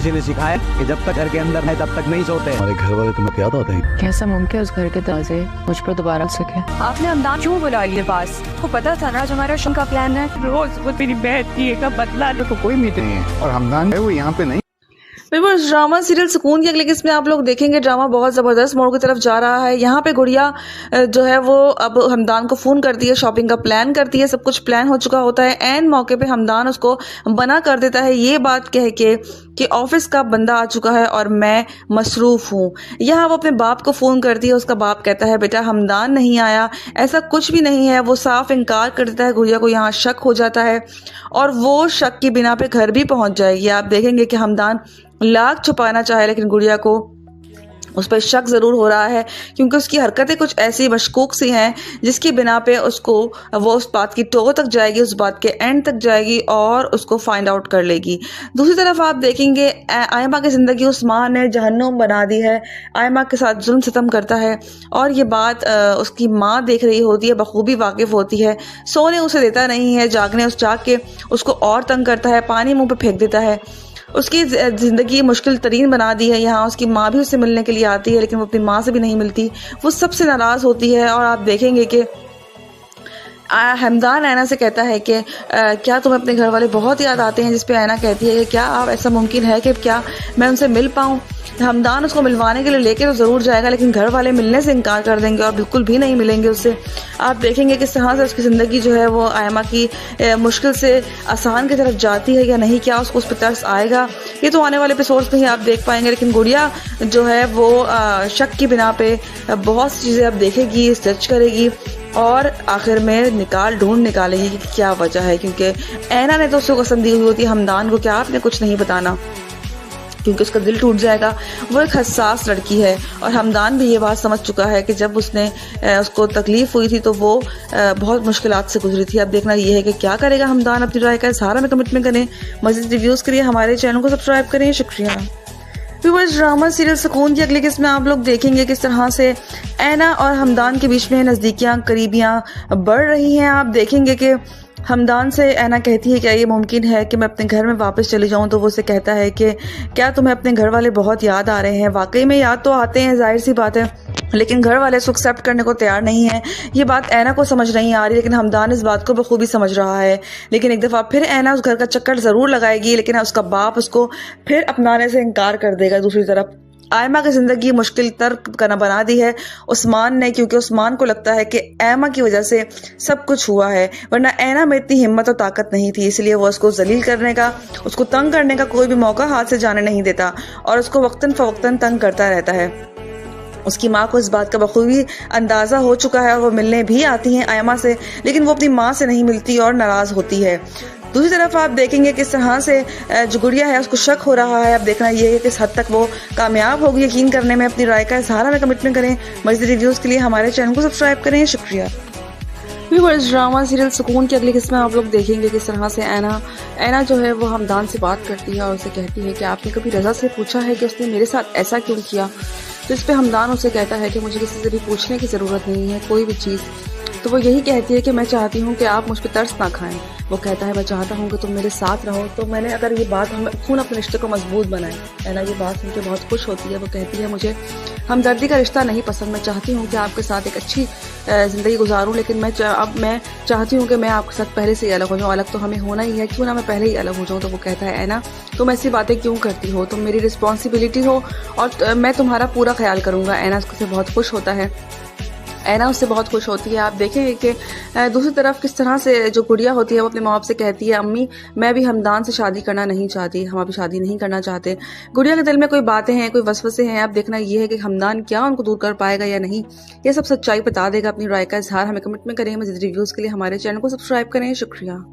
किसी ने सिखाया कि जब तक घर के अंदर है तब तक नहीं सोते। हमारे घर वाले तुम्हें याद आते हैं? कैसा मुमकिन है उस घर के दरवाजे मुझ पर दोबारा सके? आपने हमदान क्यों बुला लिए पास? को पता था ना आज हमारा शो का प्लान है। रोज वो मेरी बहन की एक बदला को कोई मीटिंग नहीं है और हमदान है वो यहाँ पे नहीं। व्यूअर्स, ड्रामा सीरियल सुकून की अगले किस्त में आप लोग देखेंगे ड्रामा बहुत ज़बरदस्त मोड़ की तरफ जा रहा है। यहाँ पे गुड़िया जो है वो अब हमदान को फ़ोन करती है, शॉपिंग का प्लान करती है, सब कुछ प्लान हो चुका होता है। एन मौके पे हमदान उसको मना कर देता है ये बात कह के कि ऑफिस का बंदा आ चुका है और मैं मसरूफ़ हूँ। यहाँ वो अपने बाप को फ़ोन करती है, उसका बाप कहता है बेटा हमदान नहीं आया, ऐसा कुछ भी नहीं है। वो साफ इनकार कर देता है। गुड़िया को यहाँ शक हो जाता है और वो शक की बिना पे घर भी पहुँच जाएगी। आप देखेंगे कि हमदान लाख छुपाना चाहे लेकिन गुड़िया को उस पर शक ज़रूर हो रहा है क्योंकि उसकी हरकतें कुछ ऐसी मशकूक सी हैं जिसकी बिना पे उसको वो उस बात की टो तक जाएगी, उस बात के एंड तक जाएगी और उसको फाइंड आउट कर लेगी। दूसरी तरफ आप देखेंगे आयमा की ज़िंदगी उस्मान ने जहन्नुम बना दी है। आयमा के साथ जुल्म सितम करता है और ये बात उसकी माँ देख रही होती है, बखूबी वाकिफ़ होती है। सोने उसे देता नहीं है, जाग के उसको और तंग करता है, पानी मुँह पर फेंक देता है। उसकी ज़िंदगी मुश्किल तरीन बना दी है। यहाँ उसकी माँ भी उससे मिलने के लिए आती है लेकिन वो अपनी माँ से भी नहीं मिलती, वो सबसे नाराज़ होती है। और आप देखेंगे कि हमदान ऐना से कहता है कि क्या तुम्हें अपने घर वाले बहुत याद आते हैं, जिस पे ऐना कहती है कि क्या आप ऐसा मुमकिन है कि क्या मैं उनसे मिल पाऊँ। हमदान उसको मिलवाने के लिए लेके तो ज़रूर जाएगा लेकिन घर वाले मिलने से इनकार कर देंगे और बिल्कुल भी नहीं मिलेंगे उससे। आप देखेंगे किस तरह से उसकी ज़िंदगी जो है वो आयमा की मुश्किल से आसान की तरफ जाती है या नहीं, क्या उसको उस पर तरस आएगा, ये तो आने वाले एपिसोड्स में ही आप देख पाएंगे। लेकिन गुड़िया जो है वो शक की बिना पे बहुत सी चीज़ें अब देखेगी, सर्च करेगी और आखिर में ढूंढ निकालेगी कि क्या वजह है। क्योंकि ऐना ने तो उसको कसम दी हुई होती है हमदान को कि आपने कुछ नहीं बताना, क्योंकि उसका दिल टूट जाएगा। वो एक हसास लड़की है और हमदान भी ये बात समझ चुका है कि जब उसको तकलीफ़ हुई थी तो वो बहुत मुश्किलात से गुजरी थी। अब देखना ये है कि क्या करेगा हमदान। अपनी राय का इज़हार में कमिटमेंट करें। मज़ीद रिव्यूज़ के लिए हमारे चैनल को सब्सक्राइब करें। शुक्रिया। व्यूअर्स, ड्रामा सीरियल सुकून की अगली किस्त में आप लोग देखेंगे किस तरह से ऐना और हमदान के बीच में नज़दीकियाँ करीबियाँ बढ़ रही हैं। आप देखेंगे कि हमदान से ऐना कहती है क्या ये मुमकिन है कि मैं अपने घर में वापस चली जाऊं, तो वो उसे कहता है कि क्या तुम्हें अपने घर वाले बहुत याद आ रहे हैं। वाकई में याद तो आते हैं, जाहिर सी बात है, लेकिन घर वाले इसको एक्सेप्ट करने को तैयार नहीं है। ये बात ऐना को समझ नहीं आ रही लेकिन हमदान इस बात को बखूबी समझ रहा है। लेकिन एक दफ़ा फिर ऐना उस घर का चक्कर ज़रूर लगाएगी लेकिन उसका बाप उसको फिर अपनाने से इनकार कर देगा। दूसरी तरफ आयमा की ज़िंदगी मुश्किल तर बना दी है उस्मान ने, क्योंकि उस्मान को लगता है कि ऐमा की वजह से सब कुछ हुआ है, वरना ऐना में इतनी हिम्मत और ताकत नहीं थी। इसलिए वो उसको जलील करने का, उसको तंग करने का कोई भी मौका हाथ से जाने नहीं देता और उसको वक्तन फ़वक्तन तंग करता रहता है। उसकी माँ को इस बात का बखूबी अंदाज़ा हो चुका है और वो मिलने भी आती हैं आयमा से, लेकिन वो अपनी माँ से नहीं मिलती और नाराज़ होती है। दूसरी तरफ आप देखेंगे किस तरह से जो गुड़िया है उसको शक हो रहा है। अब देखना ये है किस हद तक वो कामयाब होगी यकीन करने में। अपनी राय का इज़हार में कमिटमेंट करें। मज़ीद रिव्यूज़ के लिए हमारे चैनल को सब्सक्राइब करें। शुक्रिया। व्यूअर्स, ड्रामा सीरियल सुकून की अगली किस्त में आप लोग देखेंगे किस तरह से ऐना जो है वो हमदान से बात करती है और उसे कहती है कि आपने कभी रज़ा से पूछा है कि उसने मेरे साथ ऐसा क्यों किया। तो इस पर हमदान उसे कहता है कि मुझे किसी से भी पूछने की ज़रूरत नहीं है कोई भी चीज़। तो वो यही कहती है कि मैं चाहती हूँ कि आप मुझ पर तरस ना खाएं। वो कहता है मैं चाहता हूँ कि तुम मेरे साथ रहो। तो मैंने अगर ये बात हम खून अपने रिश्ते को मजबूत बनाए। ऐना ये बात सुन के बहुत खुश होती है। वो कहती है मुझे हमदर्दी का रिश्ता नहीं पसंद, मैं चाहती हूँ कि आपके साथ एक अच्छी ज़िंदगी गुजारूँ, लेकिन मैं चाहती हूँ कि मैं आपके साथ पहले से ही अलग हो जाऊँ। अलग तो हमें होना ही है, क्यों ना मैं पहले ही अलग हो जाऊँ। तो वो कहता है ऐना तुम ऐसी बातें क्यों करती हो, तुम मेरी रिस्पॉन्सिबिलिटी हो और मैं तुम्हारा पूरा ख्याल करूँगा। ऐना उससे बहुत खुश होता है। ऐना उससे बहुत खुश होती है। आप देखेंगे कि दूसरी तरफ किस तरह से जो गुड़िया होती है वो अपने माँ बाप से कहती है अम्मी मैं भी हमदान से शादी करना नहीं चाहती, हम अभी शादी नहीं करना चाहते। गुड़िया के दिल में कोई बातें हैं, कोई वसवसे हैं। आप देखना ये है कि हमदान क्या उनको दूर कर पाएगा या नहीं, ये सब सच्चाई बता देगा। अपनी राय का इज़हार हमें कमिटमेंट करें। मज़ीद रिव्यूज़ के लिए हमारे चैनल को सब्सक्राइब करें। शुक्रिया।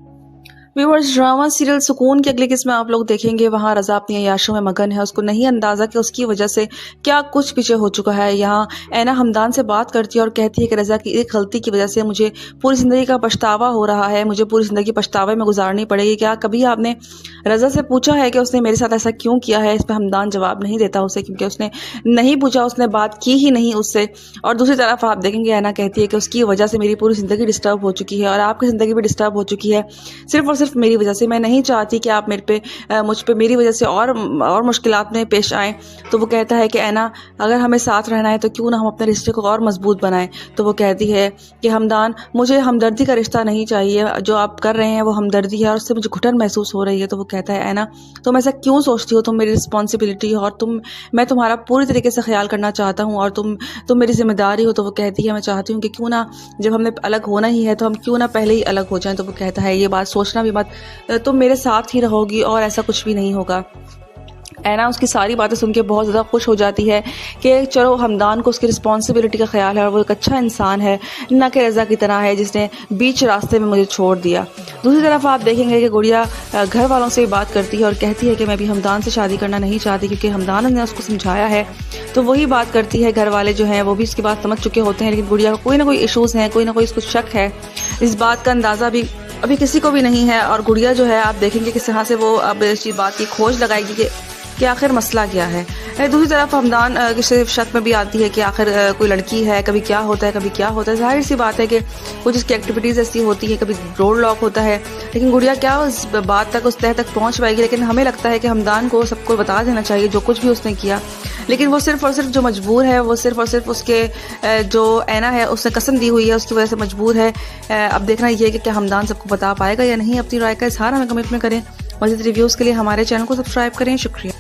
व्यूअर्स, ड्रामा सीरियल सुकून की अगली किस्म में आप लोग देखेंगे वहाँ रज़ा अपनी अय्याशों में मगन है। उसको नहीं अंदाज़ा कि उसकी वजह से क्या कुछ पीछे हो चुका है। यहाँ ऐना हमदान से बात करती है और कहती है कि रज़ा की एक गलती की वजह से मुझे पूरी ज़िंदगी का पछतावा हो रहा है, मुझे पूरी ज़िंदगी पछतावे में गुजारनी पड़ेगी। क्या कभी आपने रज़ा से पूछा है कि उसने मेरे साथ ऐसा क्यों किया है। इस पर हमदान जवाब नहीं देता उसे, क्योंकि उसने नहीं पूछा, उसने बात की ही नहीं उससे। और दूसरी तरफ आप देखेंगे ऐना कहती है कि उसकी वजह से मेरी पूरी ज़िंदगी डिस्टर्ब हो चुकी है और आपकी ज़िंदगी भी डिस्टर्ब हो चुकी है, सिर्फ़ और सिर्फ मेरी वजह से। मैं नहीं चाहती कि आप मुझ पे मेरी वजह से और मुश्किलात में पेश आएँ। तो वो कहता है कि ऐना, अगर हमें साथ रहना है तो क्यों ना हम अपने रिश्ते को और मजबूत बनाएं। तो वो कहती है कि हमदान, मुझे हमदर्दी का रिश्ता नहीं चाहिए, जो आप कर रहे हैं वो हमदर्दी है और उससे मुझे घुटन महसूस हो रही है। तो वो कहता है ऐना, तुम ऐसा क्यों सोचती हो, तुम मेरी रिस्पॉन्सिबिलिटी हो और मैं तुम्हारा पूरी तरीके से ख्याल करना चाहता हूँ और तुम मेरी जिम्मेदारी हो। तो वो कहती है मैं चाहती हूँ कि क्यों ना, जब हमने अलग होना ही है तो हम क्यों ना पहले ही अलग हो जाएं। तो वो कहता है ये बात सोचना भी मत, तुम मेरे साथ ही रहोगी और ऐसा कुछ भी नहीं होगा। ऐना उसकी सारी बातें सुन के बहुत ज़्यादा खुश हो जाती है कि चलो हमदान को उसकी रिस्पॉन्सिबिलिटी का ख्याल है और वो एक अच्छा इंसान है, ना कि रज़ा की तरह है जिसने बीच रास्ते में मुझे छोड़ दिया। दूसरी तरफ आप देखेंगे कि गुड़िया घर वालों से बात करती है और कहती है कि मैं भी हमदान से शादी करना नहीं चाहती, क्योंकि हमदान ने उसको समझाया है। तो वही बात करती है, घर वाले जो हैं वो भी उसकी बात समझ चुके होते हैं, लेकिन गुड़िया को कोई ना कोई इशूज़ हैं, कोई ना कोई इसको शक है। इस बात का अंदाज़ा भी अभी किसी को भी नहीं है और गुड़िया जो है आप देखेंगे किस तरह से वो अब इस बात की खोज लगाएगी कि आखिर मसला क्या है। दूसरी तरफ हमदान किसी शक में भी आती है कि आखिर कोई लड़की है, कभी क्या होता है कभी क्या होता है। जाहिर सी बात है कि कुछ इसकी एक्टिविटीज़ ऐसी होती है, कभी रोड लॉक होता है, लेकिन गुड़िया क्या उस बात तक, उस तह तक पहुंच पाएगी। लेकिन हमें लगता है कि हमदान को सबको बता देना चाहिए जो कुछ भी उसने किया, लेकिन वो सिर्फ़ और सिर्फ जो मजबूर है, वो सिर्फ़ और सिर्फ उसके जो ऐना है उसने कसम दी हुई है उसकी वजह से मजबूर है। अब देखना ये है कि क्या हमदान सबको बता पाएगा या नहीं। अपनी राय का इजहार हमें कमेंट में करें। मज़ीद रिव्यूज़ के लिए हमारे चैनल को सब्सक्राइब करें। शुक्रिया।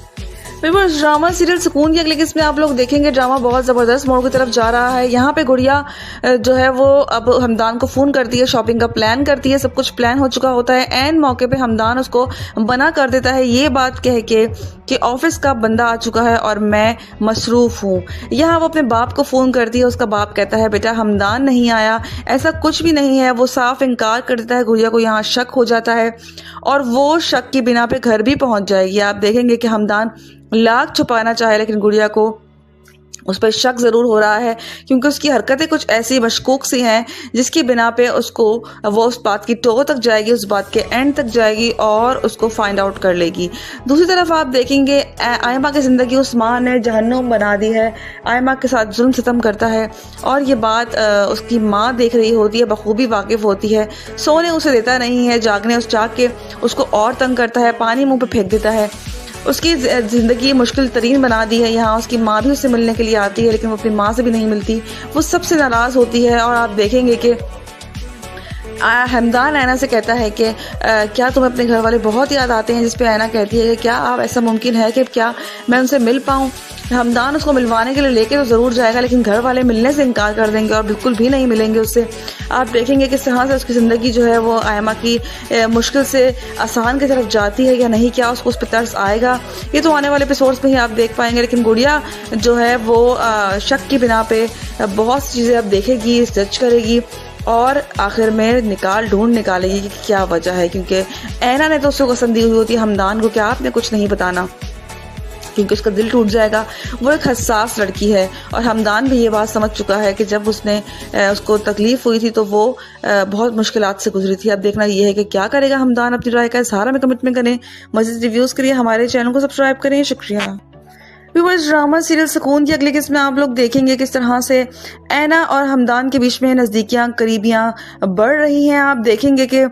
बिल्कुल, ड्रामा सीरियल सुकून की अगले किस्म में आप लोग देखेंगे ड्रामा बहुत ज़बरदस्त मोड़ की तरफ जा रहा है। यहाँ पे गुड़िया जो है वो अब हमदान को फ़ोन करती है, शॉपिंग का प्लान करती है, सब कुछ प्लान हो चुका होता है। एन मौके पे हमदान उसको मना कर देता है ये बात कह के कि ऑफिस का बंदा आ चुका है और मैं मसरूफ़ हूँ। यहाँ वो अपने बाप को फ़ोन करती है, उसका बाप कहता है बेटा हमदान नहीं आया, ऐसा कुछ भी नहीं है। वो साफ इनकार कर देता है। गुड़िया को यहाँ शक हो जाता है और वो शक की बिना पे घर भी पहुँच जाएगी। आप देखेंगे कि हमदान लाख छुपाना चाहे, लेकिन गुड़िया को उस पर शक ज़रूर हो रहा है, क्योंकि उसकी हरकतें कुछ ऐसी मशकूक सी हैं जिसकी बिना पे वो उस बात की टो तक जाएगी, उस बात के एंड तक जाएगी और उसको फाइंड आउट कर लेगी। दूसरी तरफ आप देखेंगे आयमा की ज़िंदगी उस्मान ने जहन्नुम बना दी है। आयमा के साथ जुल्म सितम करता है और ये बात उसकी माँ देख रही होती है, बखूबी वाकिफ़ होती है। सोने उसे देता नहीं है, जाग के उसको और तंग करता है, पानी मुँह पर फेंक देता है। उसकी ज़िंदगी मुश्किल तरीन बना दी है। यहाँ उसकी माँ भी उससे मिलने के लिए आती है, लेकिन वो अपनी माँ से भी नहीं मिलती, वो सबसे नाराज़ होती है। और आप देखेंगे कि हमदान ऐना से कहता है कि क्या तुम्हें अपने घर वाले बहुत याद आते हैं, जिस पे ऐना कहती है कि क्या आप ऐसा मुमकिन है कि क्या मैं उनसे मिल पाऊँ। हमदान उसको मिलवाने के लिए लेके तो ज़रूर जाएगा, लेकिन घर वाले मिलने से इनकार कर देंगे और बिल्कुल भी नहीं मिलेंगे उससे। आप देखेंगे किस तरह से उसकी ज़िंदगी जो है वो आयमा की मुश्किल से आसान की तरफ जाती है या नहीं, क्या उसको उस पर तरस आएगा, ये तो आने वाले एपिसोड्स में ही आप देख पाएंगे। लेकिन गुड़िया जो है वो शक की बिना पे बहुत सी चीज़ें अब देखेगी, जज करेगी और आखिर में ढूंढ निकालेगी कि क्या वजह है, क्योंकि ऐना ने तो उसको कसम दी हुई होती है हमदान को कि आपने कुछ नहीं बताना, क्योंकि उसका दिल टूट जाएगा। वो एक हसास लड़की है और हमदान भी ये बात समझ चुका है कि जब उसको तकलीफ हुई थी तो वो बहुत मुश्किलात से गुजरी थी। अब देखना ये है कि क्या करेगा हमदान। अपनी राय का इजहार हमें कमेंट में करें। मज़ीद रिव्यूज़ के लिए हमारे चैनल को सब्सक्राइब करें। शुक्रिया। इस ड्रामा सीरियल सुकून की अगली किस्म में आप लोग देखेंगे किस तरह से ऐना और हमदान के बीच में नज़दीकियाँ, करीबियाँ बढ़ रही हैं। आप देखेंगे कि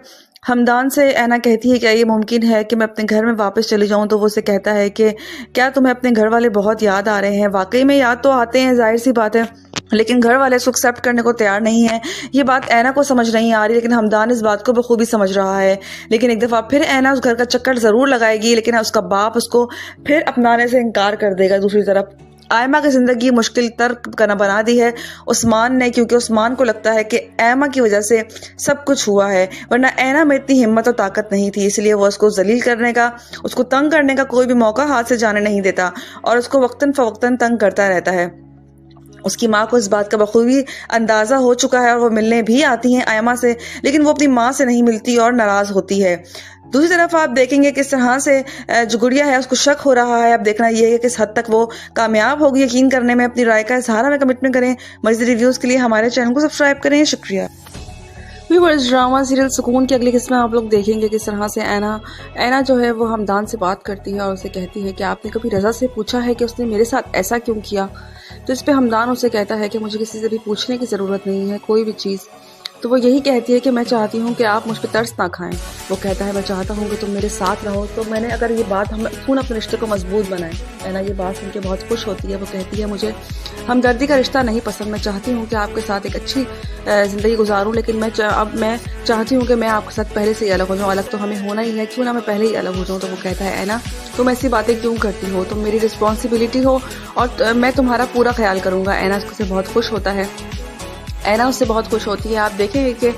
हमदान से ऐना कहती है क्या ये मुमकिन है कि मैं अपने घर में वापस चली जाऊं, तो वो उसे कहता है कि क्या तुम्हें अपने घर वाले बहुत याद आ रहे हैं। वाकई में याद तो आते हैं, जाहिर सी बात है, लेकिन घर वाले इसको एक्सेप्ट करने को तैयार नहीं है। ये बात ऐना को समझ नहीं आ रही, लेकिन हमदान इस बात को बखूबी समझ रहा है। लेकिन एक दफ़ा फिर ऐना उस घर का चक्कर ज़रूर लगाएगी, लेकिन उसका बाप उसको फिर अपनाने से इनकार कर देगा। दूसरी तरफ आयमा की ज़िंदगी मुश्किल तर बना दी है उस्मान ने, क्योंकि उस्मान को लगता है कि ऐमा की वजह से सब कुछ हुआ है, वरना ऐना में इतनी हिम्मत और ताकत नहीं थी। इसलिए वो उसको जलील करने का, उसको तंग करने का कोई भी मौका हाथ से जाने नहीं देता और उसको वक्तन फ़वक्तन तंग करता रहता है। उसकी माँ को इस बात का बखूबी अंदाज़ा हो चुका है और वो मिलने भी आती हैं आयमा से, लेकिन वो अपनी माँ से नहीं मिलती और नाराज़ होती है। दूसरी तरफ आप देखेंगे किस तरह से जो गुड़िया है उसको शक हो रहा है। अब देखना यह है कि किस हद तक वो कामयाब होगी यकीन करने में। अपनी राय का इजहार हमें कमेंट में करें। मज़ीद रिव्यूज़ के लिए हमारे चैनल को सब्सक्राइब करें। शुक्रिया। व्यूअर्स, ड्रामा सीरियल सुकून की अगली किस्त में आप लोग देखेंगे किस तरह से ऐना जो है वो हमदान से बात करती है और उसे कहती है कि आपने कभी रज़ा से पूछा है कि उसने मेरे साथ ऐसा क्यों किया। तो इस पे हमदान उसे कहता है कि मुझे किसी से भी पूछने की ज़रूरत नहीं है कोई भी चीज़। तो वो यही कहती है कि मैं चाहती हूँ कि आप मुझ पर तरस ना खाएं। वो कहता है मैं चाहता हूँ कि तुम मेरे साथ रहो। तो मैंने अगर ये बात हम क्यों अपने रिश्ते को मजबूत बनाएं। ऐना ये बात सुन के बहुत खुश होती है। वो कहती है मुझे हमदर्दी का रिश्ता नहीं पसंद, मैं चाहती हूँ कि आपके साथ एक अच्छी ज़िंदगी गुजारूँ, लेकिन अब मैं चाहती हूँ कि मैं आपके साथ पहले से ही अलग हो जाऊँ। अलग तो हमें होना ही है, क्यों ना मैं पहले ही अलग हो जाऊँ। तो वो कहता है ऐना तुम ऐसी बातें क्यों करती हो, तुम मेरी रिस्पॉन्सिबिलिटी हो और मैं तुम्हारा पूरा ख्याल करूँगा। ऐना उससे बहुत खुश होता है। ऐना उससे बहुत खुश होती है। आप देखेंगे कि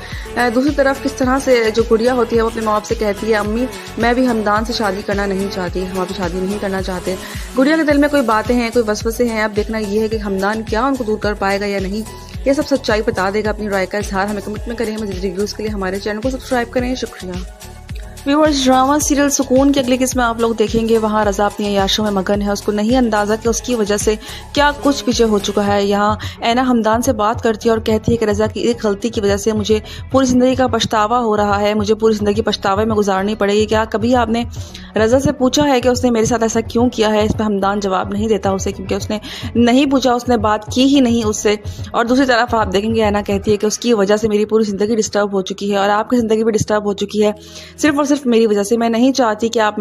दूसरी तरफ किस तरह से जो गुड़िया होती है वो अपने माँ बाप से कहती है अम्मी मैं भी हमदान से शादी करना नहीं चाहती, हम अभी शादी नहीं करना चाहते। गुड़िया के दिल में कोई बातें हैं, कोई वसवसे हैं। अब देखना ये है कि हमदान क्या उनको दूर कर पाएगा या नहीं, ये सब सच्चाई बता देगा। अपनी राय का इजहार हमें कमेंट में करें। मज़ीद रिव्यूज़ के लिए हमारे चैनल को सब्सक्राइब करें। शुक्रिया। व्यूअर्स, ड्रामा सीरियल सुकून की अगली किस्म में आप लोग देखेंगे वहाँ रज़ा अपनी अय्याशों में मगन है। उसको नहीं अंदाज़ा कि उसकी वजह से क्या कुछ पीछे हो चुका है। यहाँ ऐना हमदान से बात करती है और कहती है कि रज़ा की एक गलती की वजह से मुझे पूरी ज़िंदगी का पछतावा हो रहा है, मुझे पूरी ज़िंदगी पछतावे में गुजारनी पड़ेगी। क्या कभी आपने रज़ा से पूछा है कि उसने मेरे साथ ऐसा क्यों किया है। इस पर हमदान जवाब नहीं देता उसे, क्योंकि उसने नहीं पूछा, उसने बात की ही नहीं उससे। और दूसरी तरफ आप देखेंगे ऐना कहती है कि उसकी वजह से मेरी पूरी ज़िंदगी डिस्टर्ब हो चुकी है और आपकी ज़िंदगी भी डिस्टर्ब हो चुकी है, सिर्फ और सिर्फ मेरी वजह से। मैं नहीं चाहती कि आप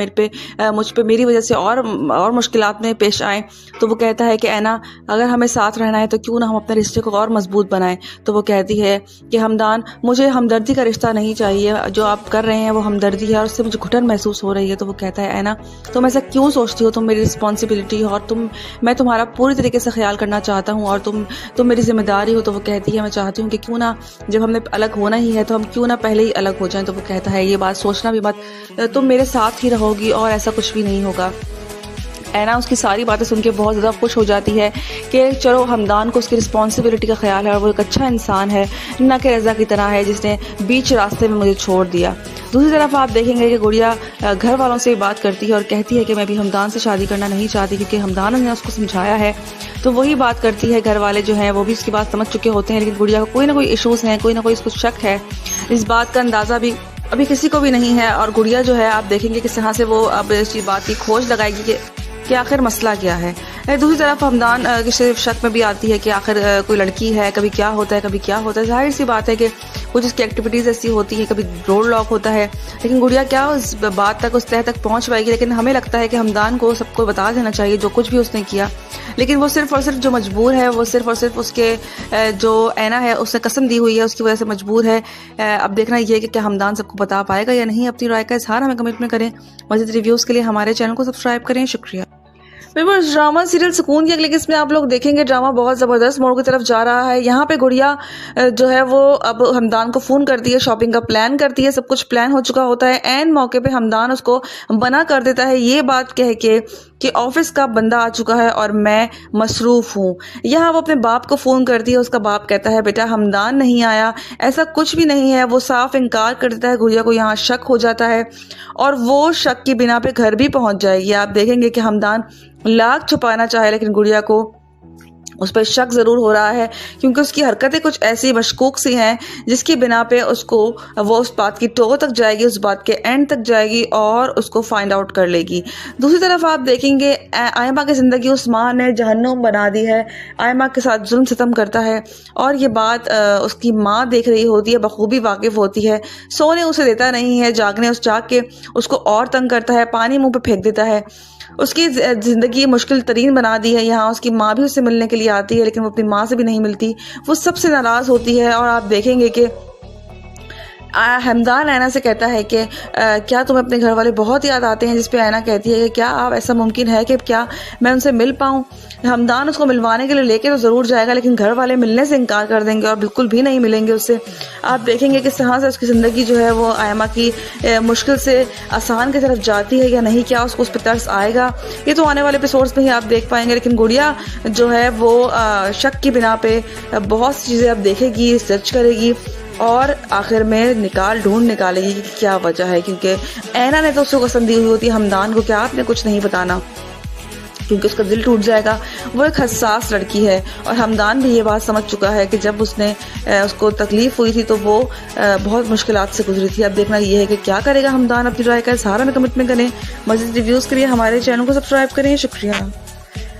मुझ पे मेरी वजह से और मुश्किलात में पेश आएँ। तो वो कहता है कि ऐना अगर हमें साथ रहना है तो क्यों ना हम अपने रिश्ते को और मजबूत बनाएं। तो वो कहती है कि हमदान मुझे हमदर्दी का रिश्ता नहीं चाहिए, जो आप कर रहे हैं वो हमदर्दी है और उससे मुझे घुटन महसूस हो रही है। तो वो कहता है ऐना तुम ऐसा क्यों सोचती हो, तुम मेरी रिस्पॉन्सिबिलिटी हो और मैं तुम्हारा पूरी तरीके से ख्याल करना चाहता हूँ और तुम मेरी जिम्मेदारी हो। तो वो कहती है मैं चाहती हूँ कि क्यों ना जब हमने अलग होना ही है तो हम क्यों ना पहले ही अलग हो जाएं। तो वो कहता है ये बात सोचना भी मत, तुम मेरे साथ ही रहोगी और ऐसा कुछ भी नहीं होगा। ऐना उसकी सारी बातें सुन के बहुत ज़्यादा खुश हो जाती है कि चलो हमदान को उसकी रिस्पॉन्सिबिलिटी का ख्याल है और वो एक अच्छा इंसान है, ना कि रज़ा की तरह है जिसने बीच रास्ते में मुझे छोड़ दिया। दूसरी तरफ आप देखेंगे कि गुड़िया घर वालों से बात करती है और कहती है कि मैं भी हमदान से शादी करना नहीं चाहती, क्योंकि हमदान ने उसको समझाया है। तो वही बात करती है। घर वाले जो हैं वो भी उसकी बात समझ चुके होते हैं, लेकिन गुड़िया को कोई ना कोई इशूज़ हैं, कोई ना कोई इसको शक है। इस बात का अंदाज़ा भी अभी किसी को भी नहीं है और गुड़िया जो है आप देखेंगे किस तरह से वो अब इस बात की खोज लगाएगी कि आखिर मसला क्या है। दूसरी तरफ हमदान किसी शक में भी आती है कि आखिर कोई लड़की है, कभी क्या होता है कभी क्या होता है। जाहिर सी बात है कि कुछ उसकी एक्टिविटीज़ ऐसी होती हैं, कभी रोड लॉक होता है, लेकिन गुड़िया क्या उस बात तक उस तह तक पहुंच पाएगी। लेकिन हमें लगता है कि हमदान को सबको बता देना चाहिए जो कुछ भी उसने किया, लेकिन वो सिर्फ और सिर्फ जो मजबूर है, वो सिर्फ और सिर्फ उसके जो ऐना है उसने कसम दी हुई है उसकी वजह से मजबूर है। अब देखना ये कि क्या हमदान सबको बता पाएगा या नहीं। अपनी राय का इजहार हमें कमेंट में करें। मज़ीद रिव्यूज़ के लिए हमारे चैनल को सब्सक्राइब करें। शुक्रिया। व्यूअर्स, ड्रामा सीरियल सुकून की अगली किस्त में आप लोग देखेंगे ड्रामा बहुत ज़बरदस्त मोड़ की तरफ जा रहा है। यहाँ पे गुड़िया जो है वो अब हमदान को फ़ोन करती है, शॉपिंग का प्लान करती है, सब कुछ प्लान हो चुका होता है। एन मौके पे हमदान उसको मना कर देता है ये बात कह के कि ऑफिस का बंदा आ चुका है और मैं मसरूफ़ हूँ। यहाँ वो अपने बाप को फ़ोन करती है, उसका बाप कहता है बेटा हमदान नहीं आया, ऐसा कुछ भी नहीं है। वो साफ इनकार कर देता है। गुड़िया को यहाँ शक हो जाता है और वो शक की बिना पे घर भी पहुँच जाएगी। आप देखेंगे कि हमदान लाख छुपाना चाहे लेकिन गुड़िया को उस पर शक ज़रूर हो रहा है, क्योंकि उसकी हरकतें कुछ ऐसी मशकूक सी हैं जिसकी बिना पे उसको वो उस बात की टो तक जाएगी, उस बात के एंड तक जाएगी और उसको फाइंड आउट कर लेगी। दूसरी तरफ आप देखेंगे आयमा की ज़िंदगी उस माँ ने जहन्नुम बना दी है। आयमा के साथ जुल्म सितम करता है और ये बात उसकी माँ देख रही होती है, बखूबी वाकिफ़ होती है। सोने उसे देता नहीं है, जाग के उसको और तंग करता है, पानी मुँह पर फेंक देता है। उसकी ज़िंदगी मुश्किल तरीन बना दी है। यहाँ उसकी माँ भी उससे मिलने के लिए आती है, लेकिन वो अपनी माँ से भी नहीं मिलती, वो सबसे नाराज़ होती है। और आप देखेंगे कि हमदान ऐना से कहता है कि क्या तुम्हें अपने घर वाले बहुत याद आते हैं, जिस पे ऐना कहती है कि क्या आप ऐसा मुमकिन है कि क्या मैं उनसे मिल पाऊँ। हमदान उसको मिलवाने के लिए लेके तो ज़रूर जाएगा, लेकिन घर वाले मिलने से इनकार कर देंगे और बिल्कुल भी नहीं मिलेंगे उससे। आप देखेंगे किस तरह से उसकी ज़िंदगी जो है वो आयमा की मुश्किल से आसान की तरफ जाती है या नहीं, क्या उसको उस पर तरस आएगा, ये तो आने वाले एपिसोड्स में ही आप देख पाएंगे। लेकिन गुड़िया जो है वो शक की बिना पे बहुत सी चीज़ें अब देखेगी, सर्च करेगी और आखिर में ढूंढ निकालेगी कि क्या वजह है, क्योंकि ऐना ने तो उसको कसम दी हुई होती है हमदान को कि आपने कुछ नहीं बताना। क्योंकि उसका दिल टूट जाएगा। वो एक हसास लड़की है और हमदान भी ये बात समझ चुका है कि जब उसको तकलीफ़ हुई थी तो वो बहुत मुश्किलात से गुजरी थी। अब देखना ये है कि क्या करेगा हमदान। अपनी राय का इज़हार हमें कमेंट में करें। मज़ीद रिव्यूज़ के लिए हमारे चैनल को सब्सक्राइब करें। शुक्रिया।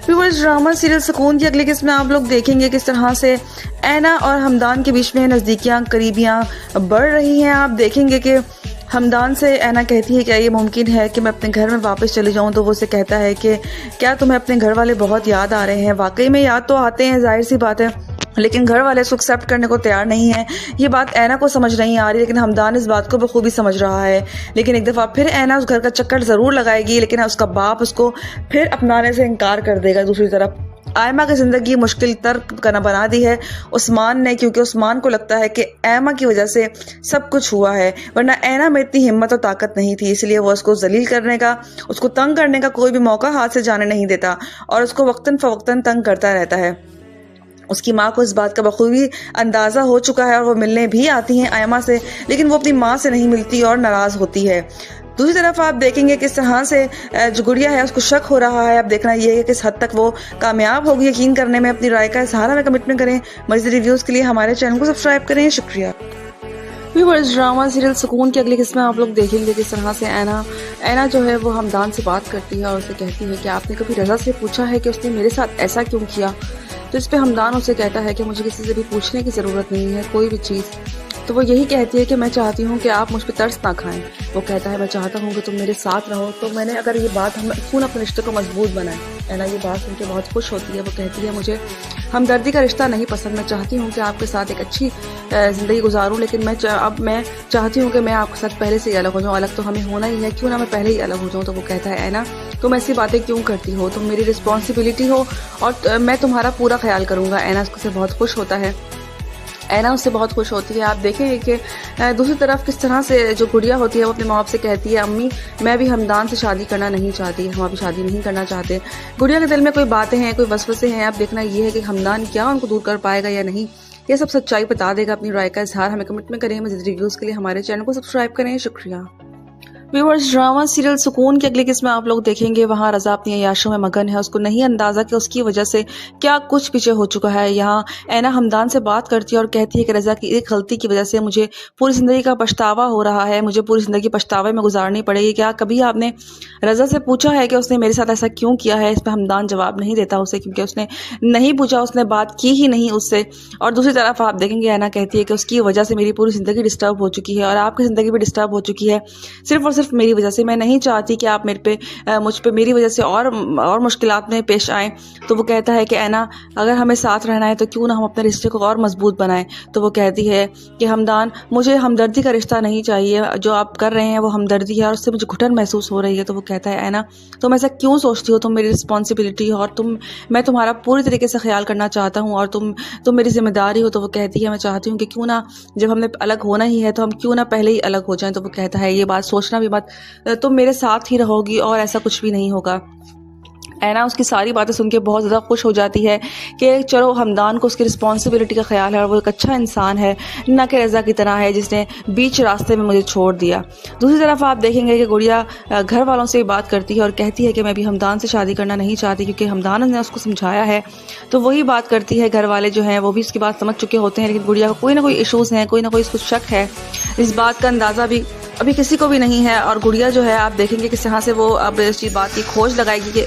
व्यूअर्स, ड्रामा सीरियल सुकून की अगली किस्त में आप लोग देखेंगे किस तरह से ऐना और हमदान के बीच में नज़दीकियाँ करीबियाँ बढ़ रही हैं। आप देखेंगे कि हमदान से ऐना कहती है क्या ये मुमकिन है कि मैं अपने घर में वापस चली जाऊं, तो वो उसे कहता है कि क्या तुम्हें अपने घर वाले बहुत याद आ रहे हैं। वाकई में याद तो आते हैं, जाहिर सी बात है, लेकिन घर वाले इसको एक्सेप्ट करने को तैयार नहीं है। ये बात ऐना को समझ नहीं आ रही, लेकिन हमदान इस बात को बखूबी समझ रहा है। लेकिन एक दफ़ा फिर ऐना उस घर का चक्कर ज़रूर लगाएगी, लेकिन उसका बाप उसको फिर अपनाने से इनकार कर देगा। दूसरी तरफ आयमा की ज़िंदगी मुश्किल तर्क करना बना दी है उस्मान ने, क्योंकि उस्मान को लगता है कि ऐमा की वजह से सब कुछ हुआ है, वरना ऐना में इतनी हिम्मत और ताकत नहीं थी। इसलिए वो उसको जलील करने का, उसको तंग करने का कोई भी मौका हाथ से जाने नहीं देता और उसको वक्तन फ़वक्तन तंग करता रहता है। उसकी माँ को इस बात का बखूबी अंदाज़ा हो चुका है और वो मिलने भी आती हैं आयमा से, लेकिन वो अपनी माँ से नहीं मिलती और नाराज़ होती है। दूसरी तरफ आप देखेंगे किस तरह से जो गुड़िया है उसको शक हो रहा है। अब देखना ये है कि किस हद तक वो कामयाब होगी यकीन करने में। अपनी राय का इज़हार हमें कमेंट करें। मज़ीद रिव्यूज़ के लिए हमारे चैनल को सब्सक्राइब करें। शुक्रिया। व्यूअर्स, ड्रामा सीरियल सुकून की अगली किस्त में आप लोग देखेंगे किस तरह से ऐना जो है वो हमदान से बात करती है और उसे कहती है कि आपने कभी रज़ा से पूछा है कि उसने मेरे साथ ऐसा क्यों किया। तो इस पर हमदान उसे कहता है कि मुझे किसी से भी पूछने की ज़रूरत नहीं है कोई भी चीज़। तो वो यही कहती है कि मैं चाहती हूँ कि आप मुझ पर तरस ना खाएं। वो कहता है मैं चाहता हूँ कि तुम मेरे साथ रहो। तो मैंने अगर ये बात हम क्यों अपने रिश्ते को मजबूत बनाए। ऐना ये बात सुन के बहुत खुश होती है। वो कहती है मुझे हमदर्दी का रिश्ता नहीं पसंद, मैं चाहती हूँ कि आपके साथ एक अच्छी ज़िंदगी गुजारूँ, लेकिन अब मैं चाहती हूँ कि मैं आपके साथ पहले से ही अलग हो जाऊँ। अलग तो हमें होना ही है, क्यों ना मैं पहले ही अलग हो जाऊँ। तो वो कहता है ऐना तुम ऐसी बातें क्यों करती हो, तुम मेरी रिस्पॉन्सिबिलिटी हो और मैं तुम्हारा पूरा ख्याल करूँगा। ऐना उससे बहुत खुश होता है। ऐना उससे बहुत खुश होती है। आप देखेंगे कि दूसरी तरफ किस तरह से जो गुड़िया होती है वो अपने माँ बाप से कहती है अम्मी मैं भी हमदान से शादी करना नहीं चाहती, हम अभी शादी नहीं करना चाहते। गुड़िया के दिल में कोई बातें हैं, कोई वसवसे हैं। आप देखना ये है कि हमदान क्या उनको दूर कर पाएगा या नहीं, ये सब सच्चाई बता देगा। अपनी राय का इज़हार हमें कमेंट में करें। मज़ीद रिव्यूज़ के लिए हमारे चैनल को सब्सक्राइब करें। शुक्रिया। व्यूअर्स, ड्रामा सीरियल सुकून की अगली किस्त में आप लोग देखेंगे वहाँ रज़ा अपनी अय्याशों में मगन है। उसको नहीं अंदाज़ा कि उसकी वजह से क्या कुछ पीछे हो चुका है। यहाँ ऐना हमदान से बात करती है और कहती है कि रज़ा की एक गलती की वजह से मुझे पूरी ज़िंदगी का पछतावा हो रहा है, मुझे पूरी ज़िंदगी पछतावे में गुजारनी पड़ेगी। क्या कभी आपने रज़ा से पूछा है कि उसने मेरे साथ ऐसा क्यों किया है। इस पर हमदान जवाब नहीं देता उसे, क्योंकि उसने नहीं पूछा, उसने बात की ही नहीं उससे। और दूसरी तरफ आप देखेंगे ऐना कहती है कि उसकी वजह से मेरी पूरी ज़िंदगी डिस्टर्ब हो चुकी है और आपकी ज़िंदगी भी डिस्टर्ब हो चुकी है, सिर्फ और सिर्फ मेरी वजह से। मैं नहीं चाहती कि आप मुझ पे मेरी वजह से और मुश्किलात में पेश आएँ। तो वो कहता है कि ऐना अगर हमें साथ रहना है तो क्यों ना हम अपने रिश्ते को और मजबूत बनाएं। तो वो कहती है कि हमदान मुझे हमदर्दी का रिश्ता नहीं चाहिए, जो आप कर रहे हैं वो हमदर्दी है और उससे मुझे घुटन महसूस हो रही है। तो वो कहता है ऐना तुम ऐसा क्यों सोचती हो, तुम मेरी रिस्पॉन्सिबिलिटी हो और मैं तुम्हारा पूरी तरीके से ख्याल करना चाहता हूँ और तुम मेरी जिम्मेदारी हो। तो वो कहती है मैं चाहती हूँ कि क्यों ना जब हमने अलग होना ही है तो हम क्यों ना पहले ही अलग हो जाएं। तो वो कहता है ये बात सोचना भी मत, तुम मेरे साथ ही रहोगी और ऐसा कुछ भी नहीं होगा। ऐना उसकी सारी बातें सुन के बहुत ज़्यादा खुश हो जाती है कि चलो हमदान को उसकी रिस्पॉन्सिबिलिटी का ख्याल है और वो एक अच्छा इंसान है, ना कि रज़ा की तरह है जिसने बीच रास्ते में मुझे छोड़ दिया। दूसरी तरफ आप देखेंगे कि गुड़िया घर वालों से बात करती है और कहती है कि मैं भी हमदान से शादी करना नहीं चाहती, क्योंकि हमदान ने उसको समझाया है। तो वही बात करती है। घर वाले जो हैं वो भी उसकी बात समझ चुके होते हैं, लेकिन गुड़िया को कोई ना कोई इशूज़ हैं, कोई ना कोई इसको शक है। इस बात का अंदाज़ा भी अभी किसी को भी नहीं है और गुड़िया जो है आप देखेंगे किस तरह से वो अब इस चीज़ बात की खोज लगाएगी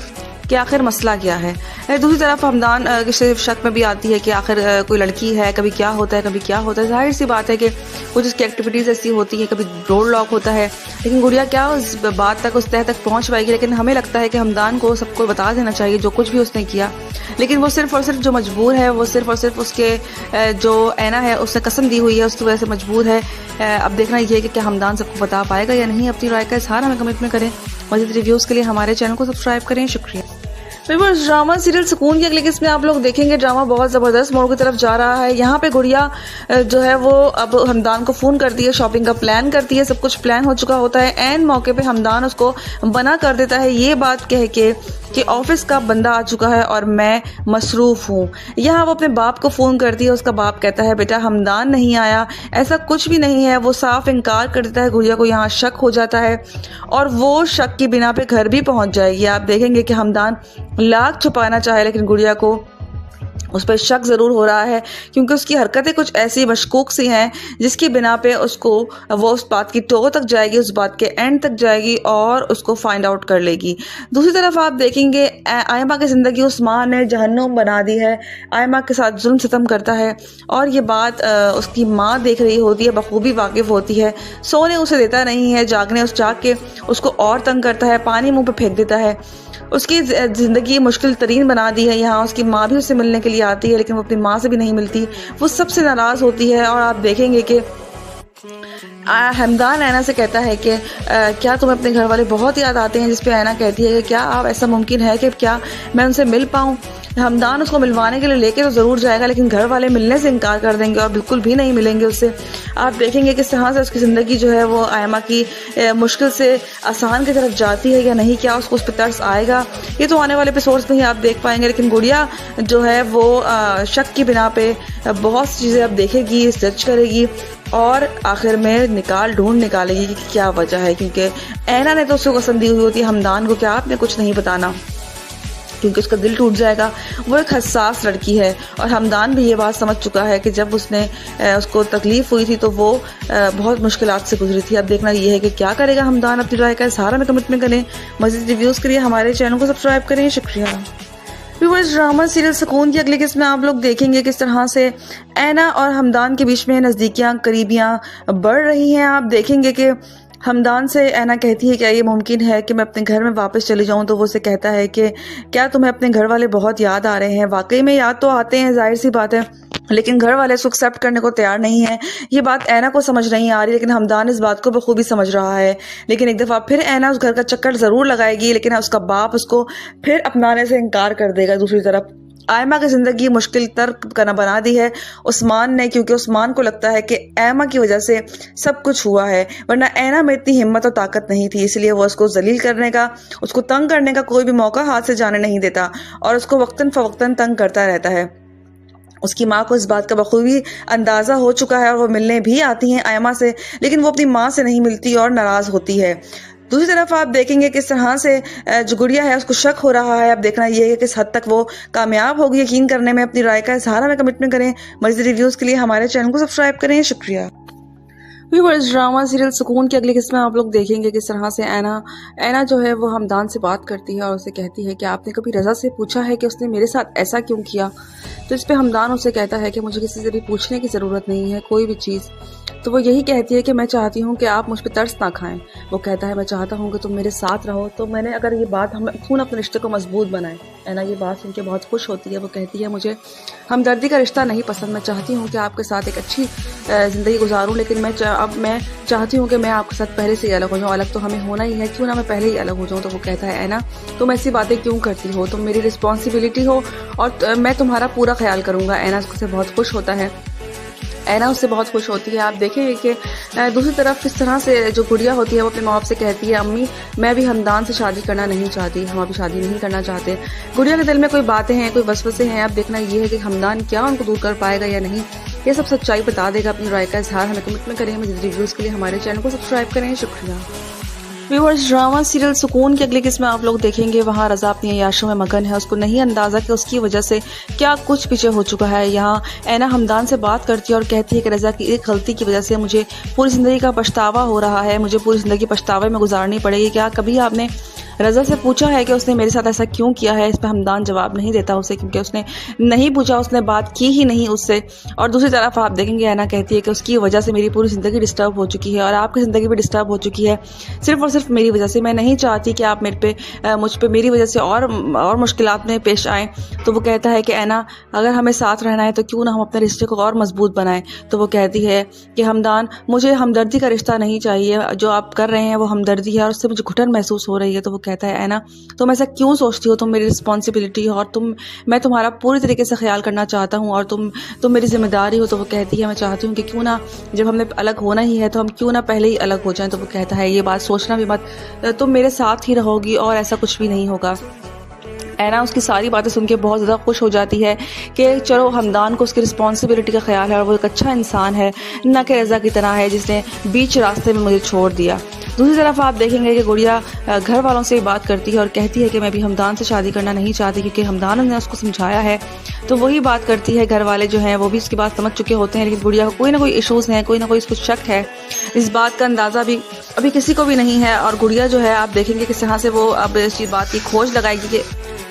कि आखिर मसला क्या है। दूसरी तरफ हमदान सिर्फ शक में भी आती है कि आखिर कोई लड़की है, कभी क्या होता है कभी क्या होता है। जाहिर सी बात है कि कुछ उसकी एक्टिविटीज़ ऐसी होती हैं, कभी डोर लॉक होता है, लेकिन गुड़िया क्या उस बात तक उस तह तक पहुंच पाएगी। लेकिन हमें लगता है कि हमदान को सबको बता देना चाहिए जो कुछ भी उसने किया, लेकिन वो सिर्फ और सिर्फ जो मजबूर है, वो सिर्फ और सिर्फ उसके जो ऐना है उसने कसम दी हुई है उसकी वजह से मजबूर है। अब देखना ये है कि क्या हमदान सबको बता पाएगा या नहीं। अपनी राय का इज़हार हमें कमेंट में करें। मज़ीद रिव्यूज़ के लिए हमारे चैनल को सब्सक्राइब करें। शुक्रिया। व्यूअर्स, ड्रामा सीरियल सुकून की अगली किस्त में आप लोग देखेंगे ड्रामा बहुत ज़बरदस्त मोड़ की तरफ जा रहा है। यहाँ पे गुड़िया जो है वो अब हमदान को फ़ोन करती है, शॉपिंग का प्लान करती है, सब कुछ प्लान हो चुका होता है। एन मौके पे हमदान उसको मना कर देता है ये बात कह के कि ऑफिस का बंदा आ चुका है और मैं मसरूफ़ हूँ। यहाँ वो अपने बाप को फ़ोन करती है, उसका बाप कहता है बेटा हमदान नहीं आया, ऐसा कुछ भी नहीं है। वो साफ इनकार कर देता है। गुड़िया को यहाँ शक हो जाता है और वो शक की बिना पे घर भी पहुँच जाएगी। आप देखेंगे कि हमदान लाख छुपाना चाहे, लेकिन गुड़िया को उस पर शक ज़रूर हो रहा है, क्योंकि उसकी हरकतें कुछ ऐसी मशकूक सी हैं जिसकी बिना पे उसको वो उस बात की टो तक जाएगी, उस बात के एंड तक जाएगी और उसको फाइंड आउट कर लेगी। दूसरी तरफ आप देखेंगे आयमा की ज़िंदगी उस्मान ने जहन्नुम बना दी है। आयमा के साथ जुल्म सितम करता है और ये बात उसकी माँ देख रही होती है, बखूबी वाकिफ़ होती है। सोने उसे देता नहीं है, जाग के उसको और तंग करता है, पानी मुँह पर फेंक देता है। उसकी ज़िंदगी मुश्किल तरीन बना दी है। यहाँ उसकी माँ भी उससे मिलने के लिए आती है, लेकिन वो अपनी माँ से भी नहीं मिलती, वो सबसे नाराज़ होती है। और आप देखेंगे कि हमदान ऐना से कहता है कि क्या तुम्हें अपने घर वाले बहुत याद आते हैं, जिस पे ऐना कहती है कि क्या आप ऐसा मुमकिन है कि क्या मैं उनसे मिल पाऊँ। हमदान उसको मिलवाने के लिए लेके तो ज़रूर जाएगा, लेकिन घर वाले मिलने से इनकार कर देंगे और बिल्कुल भी नहीं मिलेंगे उससे। आप देखेंगे किस तरह से उसकी ज़िंदगी जो है वो आयमा की मुश्किल से आसान की तरफ जाती है या नहीं, क्या उसको उस पर तरस आएगा, ये तो आने वाले एपिसोड्स में ही आप देख पाएंगे। लेकिन गुड़िया जो है वो शक की बिना पे बहुत सी चीज़ें अब देखेगी, सर्च करेगी और आखिर में ढूंढ निकालेगी कि क्या वजह है, क्योंकि ऐना ने तो उसको कसम दी हुई होती है हमदान को कि आपने कुछ नहीं बताना, क्योंकि उसका दिल टूट जाएगा। वो एक हसास लड़की है और हमदान भी ये बात समझ चुका है कि जब उसको तकलीफ़ हुई थी तो वो बहुत मुश्किलात से गुजरी थी। अब देखना ये है कि क्या करेगा हमदान, अपनी राय का इज़हार हमें कमेंट में करें। मज़ीद रिव्यूज़ के लिए हमारे चैनल को सब्सक्राइब करें। शुक्रिया। व्यूअर्स, ड्रामा सीरियल सुकून की अगली किस्त में आप लोग देखेंगे किस तरह से ऐना और हमदान के बीच में नज़दीकियाँ करीबियाँ बढ़ रही हैं। आप देखेंगे कि हमदान से ऐना कहती है क्या ये मुमकिन है कि मैं अपने घर में वापस चली जाऊं, तो वो उसे कहता है कि क्या तुम्हें अपने घर वाले बहुत याद आ रहे हैं। वाकई में याद तो आते हैं, जाहिर सी बात है, लेकिन घर वाले इसको एक्सेप्ट करने को तैयार नहीं है। ये बात ऐना को समझ नहीं आ रही, लेकिन हमदान इस बात को बखूबी समझ रहा है। लेकिन एक दफ़ा फिर ऐना उस घर का चक्कर ज़रूर लगाएगी, लेकिन उसका बाप उसको फिर अपनाने से इनकार कर देगा। दूसरी तरफ आयमा की ज़िंदगी मुश्किल करना बना दी है उस्मान ने, क्योंकि उस्मान को लगता है कि ऐमा की वजह से सब कुछ हुआ है, वरना ऐना में इतनी हिम्मत और ताकत नहीं थी। इसलिए वो उसको जलील करने का, उसको तंग करने का कोई भी मौका हाथ से जाने नहीं देता और उसको वक्तन फ़वक्तन तंग करता रहता है। उसकी माँ को इस बात का बखूबी अंदाज़ा हो चुका है और वो मिलने भी आती हैं आयमा से, लेकिन वो अपनी माँ से नहीं मिलती और नाराज़ होती है। दूसरी तरफ आप देखेंगे किस तरह से जो गुड़िया है उसको शक हो रहा है। अब देखना ये है कि किस हद तक वो कामयाब होगी यकीन करने में। अपनी राय का इज़हार हमें कमेंट करें। मज़ीद रिव्यूज़ के लिए हमारे चैनल को सब्सक्राइब करें। शुक्रिया। व्यूअर्स, ड्रामा सीरियल सुकून की अगली किस्त में आप लोग देखेंगे किस तरह से ऐना जो है वो हमदान से बात करती है और उसे कहती है कि आपने कभी रज़ा से पूछा है कि उसने मेरे साथ ऐसा क्यों किया। तो इस पे हमदान उसे कहता है कि मुझे किसी से भी पूछने की ज़रूरत नहीं है कोई भी चीज़। तो वो यही कहती है कि मैं चाहती हूँ कि आप मुझ पर तरस ना खाएं। वो कहता है मैं चाहता हूँ कि तुम मेरे साथ रहो। तो मैंने अगर ये बात हम क्यों अपने रिश्ते को मजबूत बनाएं। ऐना ये बात सुन के बहुत खुश होती है। वो कहती है मुझे हमदर्दी का रिश्ता नहीं पसंद, मैं चाहती हूँ कि आपके साथ एक अच्छी ज़िंदगी गुजारूँ, लेकिन मैं चाहती हूँ कि मैं आपके साथ पहले से ही अलग हो जाऊँ। अलग तो हमें होना ही है, क्यों ना मैं पहले ही अलग हो जाऊँ। तो वो कहता है ऐना तुम ऐसी बातें क्यों करती हो, तुम मेरी रिस्पॉन्सिबिलिटी हो और मैं तुम्हारा पूरा ख्याल करूँगा। ऐना उससे बहुत खुश होता है। ऐना उससे बहुत खुश होती है। आप देखेंगे कि दूसरी तरफ किस तरह से जो गुड़िया होती है वो अपने माँ बाप से कहती है अम्मी मैं भी हमदान से शादी करना नहीं चाहती, हम अभी शादी नहीं करना चाहते। गुड़िया के दिल में कोई बातें हैं, कोई वसवसे हैं। अब देखना ये है कि हमदान क्या उनको दूर कर पाएगा या नहीं, ये सब सच्चाई बता देगा। अपनी राय का इज़हार हमें कमेंट में करें। मज़ीद रिव्यूज़ के लिए हमारे चैनल को सब्सक्राइब करें। शुक्रिया। व्यूअर्स, ड्रामा सीरियल सुकून की अगली किस्त में आप लोग देखेंगे वहाँ रज़ा अपनी अय्याशों में मगन है। उसको नहीं अंदाज़ा कि उसकी वजह से क्या कुछ पीछे हो चुका है। यहाँ ऐना हमदान से बात करती है और कहती है कि रज़ा की एक गलती की वजह से मुझे पूरी ज़िंदगी का पछतावा हो रहा है, मुझे पूरी ज़िंदगी पछतावे में गुजारनी पड़ेगी। क्या कभी आपने रज़ा से पूछा है कि उसने मेरे साथ ऐसा क्यों किया है। इस पर हमदान जवाब नहीं देता उसे, क्योंकि उसने नहीं पूछा, उसने बात की ही नहीं उससे। और दूसरी तरफ आप देखेंगे ऐना कहती है कि उसकी वजह से मेरी पूरी ज़िंदगी डिस्टर्ब हो चुकी है और आपकी ज़िंदगी भी डिस्टर्ब हो चुकी है, सिर्फ और सिर्फ मेरी वजह से। मैं नहीं चाहती कि आप मुझ पे मेरी वजह से और मुश्किलात में पेश आएँ। तो वो कहता है कि ऐना अगर हमें साथ रहना है तो क्यों ना हम अपने रिश्ते को और मजबूत बनाएं। तो वो कहती है कि हमदान मुझे हमदर्दी का रिश्ता नहीं चाहिए, जो आप कर रहे हैं वो हमदर्दी है और उससे मुझे घुटन महसूस हो रही है। तो वो कहता है ऐना तुम ऐसा क्यों सोचती हो, तुम मेरी रिस्पॉन्सिबिलिटी हो और मैं तुम्हारा पूरी तरीके से ख्याल करना चाहता हूँ और तुम मेरी जिम्मेदारी हो। तो वो कहती है मैं चाहती हूँ कि क्यों ना जब हमने अलग होना ही है तो हम क्यों ना पहले ही अलग हो जाएं। तो वो कहता है ये बात सोचना भी मत, तुम मेरे साथ ही रहोगी और ऐसा कुछ भी नहीं होगा। ऐना उसकी सारी बातें सुन के बहुत ज़्यादा खुश हो जाती है कि चलो हमदान को उसकी रिस्पॉन्सिबिलिटी का ख्याल है और वो एक अच्छा इंसान है, ना कि रज़ा की तरह है जिसने बीच रास्ते में मुझे छोड़ दिया। दूसरी तरफ आप देखेंगे कि गुड़िया घर वालों से बात करती है और कहती है कि मैं भी हमदान से शादी करना नहीं चाहती, क्योंकि हमदान ने उसको समझाया है। तो वही बात करती है, घर वाले जो हैं वो भी उसकी बात समझ चुके होते हैं, लेकिन गुड़िया को कोई ना कोई इश्यूज़ हैं, कोई ना कोई इसको शक है। इस बात का अंदाज़ा भी अभी किसी को भी नहीं है। और गुड़िया जो है आप देखेंगे किस तरह से वो अब इस बात की खोज लगाएगी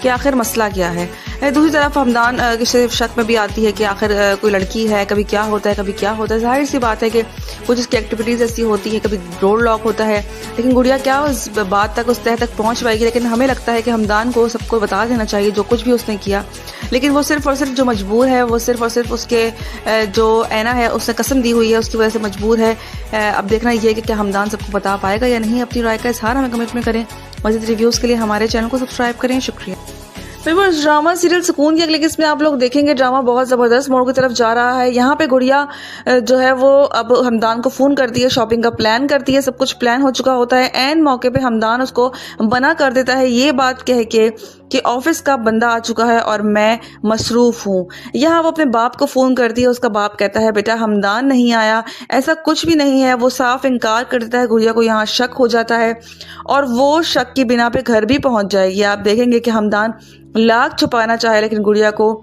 कि आखिर मसला क्या है। दूसरी तरफ हमदान किसी शक में भी आती है कि आखिर कोई लड़की है, कभी क्या होता है कभी क्या होता है। जाहिर सी बात है कि कुछ इसकी एक्टिविटीज़ ऐसी होती हैं, कभी डोर लॉक होता है, लेकिन गुड़िया क्या उस बात तक, उस तह तक पहुंच पाएगी। लेकिन हमें लगता है कि हमदान को सबको बता देना चाहिए जो कुछ भी उसने किया, लेकिन वो सिर्फ और सिर्फ जो मजबूर है, वो सिर्फ और सिर्फ उसके जो ऐना है उसने कसम दी हुई है, उसकी वजह से मजबूर है। अब देखना ये है कि क्या हमदान सबको बता पाएगा या नहीं। अपनी राय का इजहार हमें कमेंट में करें। मज़ीद रिव्यूज़ के लिए हमारे चैनल को सब्सक्राइब करें। शुक्रिया। ड्रामा सीरियल सुकून की अगले किस्त में आप लोग देखेंगे ड्रामा बहुत ज़बरदस्त मोड़ की तरफ जा रहा है। यहाँ पे गुड़िया जो है वो अब हमदान को फ़ोन करती है, शॉपिंग का प्लान करती है, सब कुछ प्लान हो चुका होता है। एन मौके पे हमदान उसको मना कर देता है ये बात कह के कि ऑफिस का बंदा आ चुका है और मैं मसरूफ़ हूँ। यहाँ वो अपने बाप को फ़ोन करती है, उसका बाप कहता है बेटा हमदान नहीं आया, ऐसा कुछ भी नहीं है। वो साफ इनकार कर देता है। गुड़िया को यहाँ शक हो जाता है और वो शक की बिना पे घर भी पहुँच जाएगी। आप देखेंगे कि हमदान लाख छुपाना चाहे, लेकिन गुड़िया को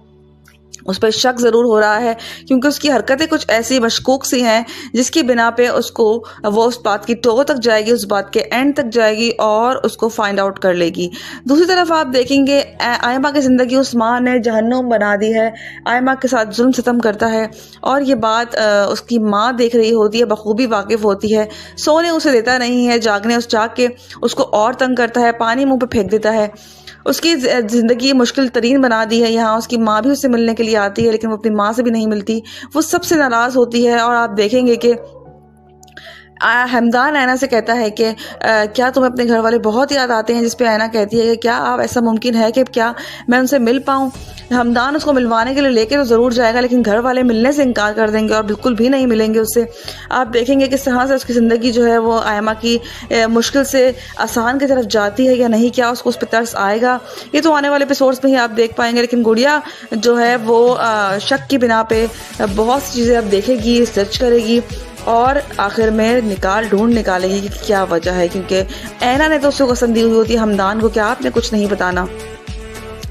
उस पर शक ज़रूर हो रहा है, क्योंकि उसकी हरकतें कुछ ऐसी मशकूक सी हैं जिसकी बिना पे उसको वो उस बात की टो तक जाएगी, उस बात के एंड तक जाएगी और उसको फाइंड आउट कर लेगी। दूसरी तरफ आप देखेंगे आयमा की ज़िंदगी उस्मान ने जहन्नुम बना दी है। आयमा के साथ जुल्म सितम करता है और ये बात उसकी माँ देख रही होती है, बखूबी वाकिफ़ होती है। सोने उसे देता नहीं है, जाग के उसको और तंग करता है, पानी मुँह पर फेंक देता है। उसकी ज़िंदगी मुश्किल तरीन बना दी है। यहाँ उसकी माँ भी उससे मिलने के लिए आती है, लेकिन वो अपनी माँ से भी नहीं मिलती, वो सबसे नाराज़ होती है। और आप देखेंगे कि हमदान ऐना से कहता है कि क्या तुम्हें अपने घर वाले बहुत याद आते हैं, जिस पे ऐना कहती है कि क्या आप ऐसा मुमकिन है कि क्या मैं उनसे मिल पाऊँ। हमदान उसको मिलवाने के लिए लेके तो ज़रूर जाएगा, लेकिन घर वाले मिलने से इनकार कर देंगे और बिल्कुल भी नहीं मिलेंगे उससे। आप देखेंगे किस तरह से उसकी ज़िंदगी जो है वो आयमा की मुश्किल से आसान की तरफ जाती है या नहीं, क्या उसको उस पर तरस आएगा, ये तो आने वाले एपिसोड्स में ही आप देख पाएंगे। लेकिन गुड़िया जो है वो शक की बिना पे बहुत सी चीज़ें अब देखेगी, सर्च करेगी और आखिर में ढूंढ निकालेगी कि क्या वजह है, क्योंकि ऐना ने तो उसको कसम दी हुई होती है हमदान को कि आपने कुछ नहीं बताना,